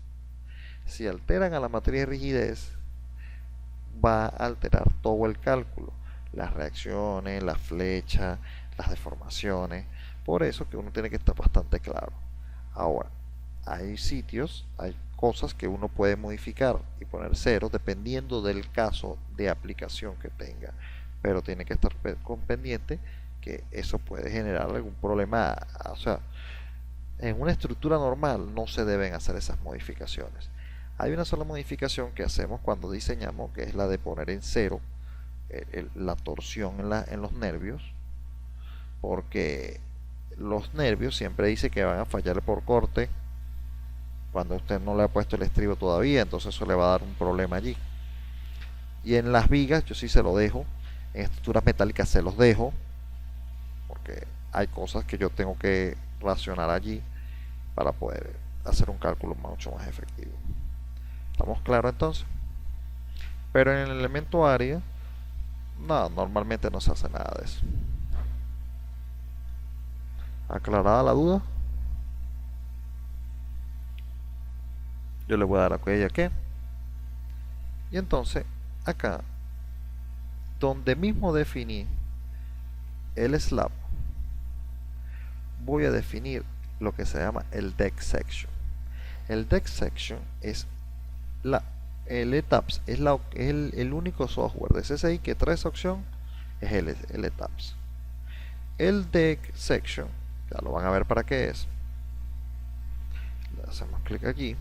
A: Si alteran a la matriz de rigidez, va a alterar todo el cálculo, las reacciones, la flecha, las deformaciones. Por eso que uno tiene que estar bastante claro. Ahora, hay sitios, hay cosas que uno puede modificar y poner cero dependiendo del caso de aplicación que tenga, pero tiene que estar con pendiente que eso puede generar algún problema. O sea, en una estructura normal no se deben hacer esas modificaciones. Hay una sola modificación que hacemos cuando diseñamos, que es la de poner en cero la torsión en los nervios, porque los nervios siempre dice que van a fallar por corte cuando usted no le ha puesto el estribo todavía, entonces eso le va a dar un problema allí. Y en las vigas yo sí se lo dejo, en estructuras metálicas se los dejo, porque hay cosas que yo tengo que racionar allí para poder hacer un cálculo mucho más efectivo. ¿Estamos claros entonces? Pero en el elemento área, no, normalmente no se hace nada de eso. ¿Aclarada la duda? Yo le voy a dar a aquella que. Y entonces, acá, donde mismo definí el slab, voy a definir lo que se llama el deck section. El deck section es el ETABS, es el único software de CSI que trae esa opción, es el ETABS. El deck section, ya lo van a ver para qué es. Le hacemos clic aquí.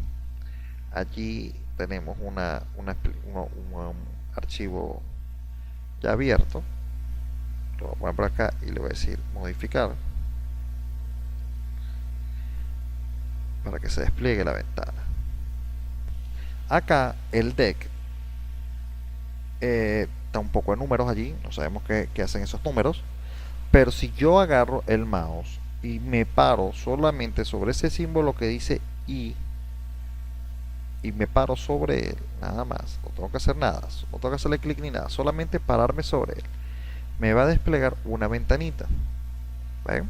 A: Allí tenemos un archivo ya abierto. Lo voy a poner por acá y le voy a decir modificar para que se despliegue la ventana. Acá el deck está un poco de números allí, no sabemos qué hacen esos números, pero si yo agarro el mouse y me paro solamente sobre ese símbolo que dice I, y me paro sobre él, nada más, no tengo que hacer nada, no tengo que hacerle clic ni nada, solamente pararme sobre él, me va a desplegar una ventanita. ¿Ven?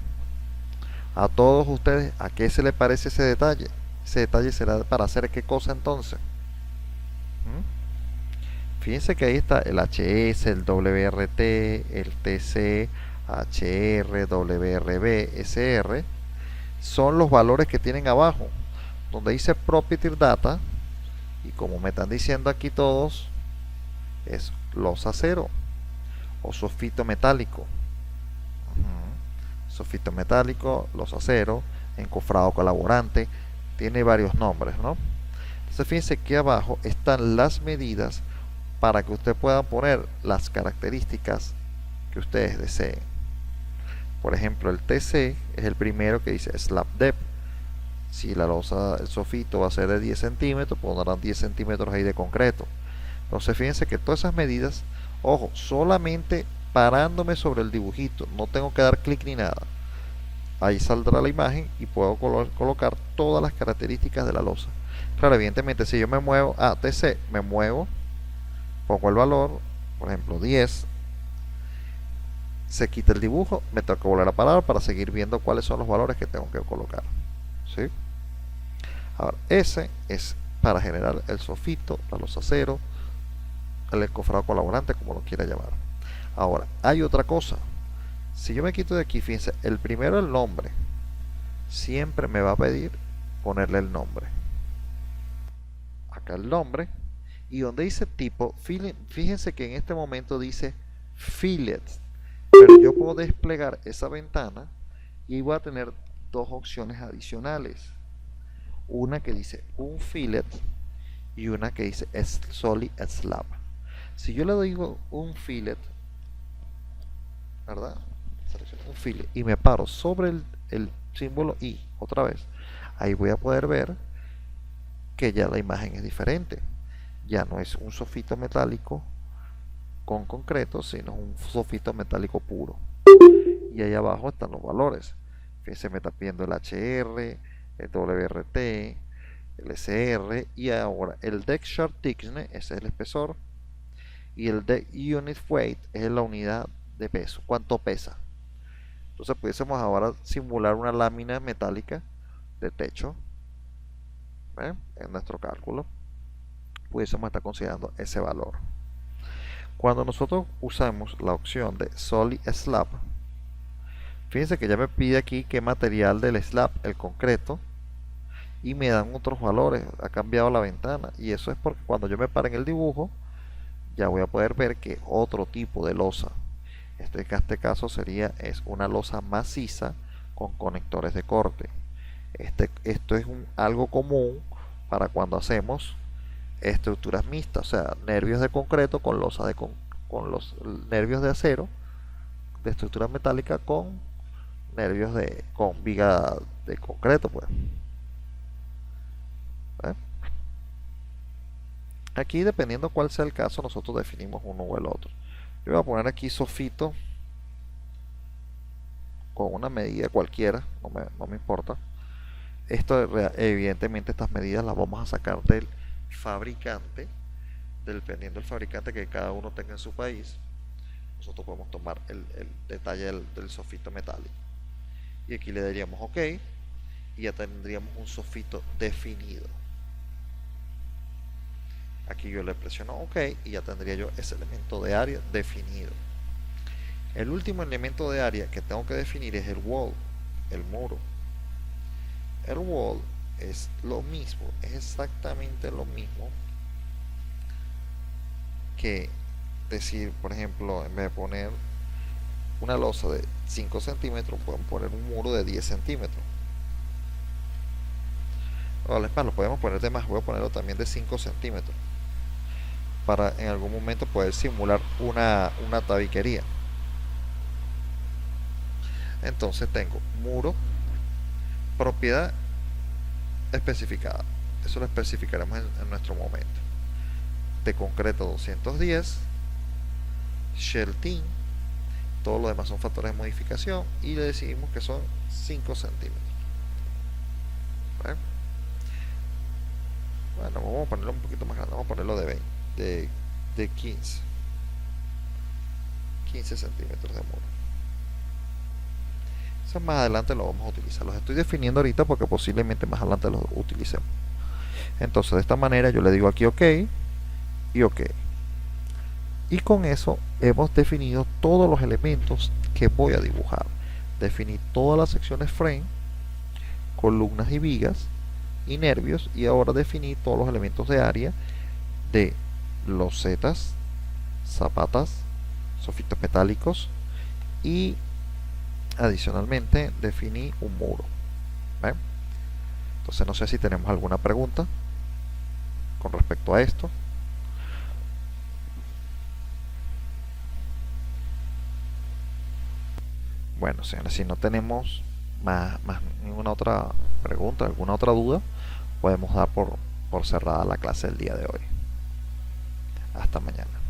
A: A todos ustedes, ¿a qué se le parece ese detalle? Ese detalle será para hacer qué cosa entonces. Fíjense que ahí está el HS, el WRT, el TC, HR, WRB, SR. Son los valores que tienen abajo, donde dice Property Data. Y como me están diciendo aquí todos, es losa cero o sofito metálico. Sofito metálico, losa cero, encofrado colaborante, tiene varios nombres, ¿no? Entonces fíjense que abajo están las medidas para que usted pueda poner las características que ustedes deseen. Por ejemplo, el TC es el primero que dice Slab Depth. Si la losa, el sofito va a ser de 10 centímetros, pondrán 10 centímetros ahí de concreto. Entonces fíjense que todas esas medidas, ojo, solamente parándome sobre el dibujito, no tengo que dar clic ni nada. Ahí saldrá la imagen y puedo colocar todas las características de la losa. Claro, evidentemente si yo me muevo a TC, me muevo, pongo el valor, por ejemplo 10, se quita el dibujo, me tengo que volver a parar para seguir viendo cuáles son los valores que tengo que colocar. ¿Sí? Ahora, ese es para generar el sofito, la losa cero, el encofrado colaborante, como lo quiera llamar. Ahora, hay otra cosa. Si yo me quito de aquí, fíjense, el primero, el nombre, siempre me va a pedir ponerle el nombre. Acá el nombre. Y donde dice tipo, fíjense que en este momento dice fillet. Pero yo puedo desplegar esa ventana y voy a tener dos opciones adicionales. Una que dice un fillet y una que dice solid slab. Si yo le doy un fillet, ¿verdad? Selecciono un fillet y me paro sobre el símbolo I otra vez, ahí voy a poder ver que ya la imagen es diferente. Ya no es un sofito metálico con concreto, sino un sofito metálico puro. Y ahí abajo están los valores. Fíjense, me está pidiendo el HR, el WRT, el SR, y ahora el Deck Sharp Thickness, ese es el espesor, y el Deck Unit Weight es la unidad de peso, cuánto pesa. Entonces pudiésemos ahora simular una lámina metálica de techo, en nuestro cálculo pudiésemos estar considerando ese valor. Cuando nosotros usamos la opción de Solid Slab, fíjense que ya me pide aquí qué material del slab, el concreto, y me dan otros valores, ha cambiado la ventana, y eso es porque cuando yo me pare en el dibujo ya voy a poder ver que otro tipo de losa, en este caso es una losa maciza con conectores de corte. Esto es algo común para cuando hacemos estructuras mixtas, o sea, nervios de concreto con losa con los nervios de acero de estructura metálica con nervios con viga de concreto, pues. Aquí, dependiendo cuál sea el caso, nosotros definimos uno o el otro. Yo voy a poner aquí sofito con una medida cualquiera, no me importa. Esto, evidentemente, estas medidas las vamos a sacar del fabricante, dependiendo del fabricante que cada uno tenga en su país. Nosotros podemos tomar el detalle del sofito metálico. Y aquí le daríamos OK y ya tendríamos un sofito definido. Aquí yo le presiono OK y ya tendría yo ese elemento de área definido. El último elemento de área que tengo que definir es el wall, el muro. El wall es lo mismo, es exactamente lo mismo que decir, por ejemplo, en vez de poner una losa de 5 centímetros, pueden poner un muro de 10 centímetros. Vale, lo podemos poner de más, voy a ponerlo también de 5 centímetros para en algún momento poder simular una tabiquería. Entonces tengo muro, propiedad especificada, eso lo especificaremos en nuestro momento, de concreto 210, shell tin, todo lo demás son factores de modificación y le decidimos que son 5 centímetros. Bueno, vamos a ponerlo un poquito más grande, vamos a ponerlo de 20, de, de 15 centímetros de muro. Eso más adelante lo vamos a utilizar. Los estoy definiendo ahorita porque posiblemente más adelante los utilicemos. Entonces de esta manera yo le digo aquí OK y OK. Y con eso hemos definido todos los elementos que voy a dibujar. Definí todas las secciones frame, columnas y vigas y nervios, y ahora definí todos los elementos de área de losetas, zapatas, sofitos metálicos, y adicionalmente definí un muro. ¿Ven? Entonces no sé si tenemos alguna pregunta con respecto a esto. Bueno, señores, si no tenemos más ninguna otra pregunta, alguna otra duda, podemos dar por cerrada la clase del día de hoy. Hasta mañana.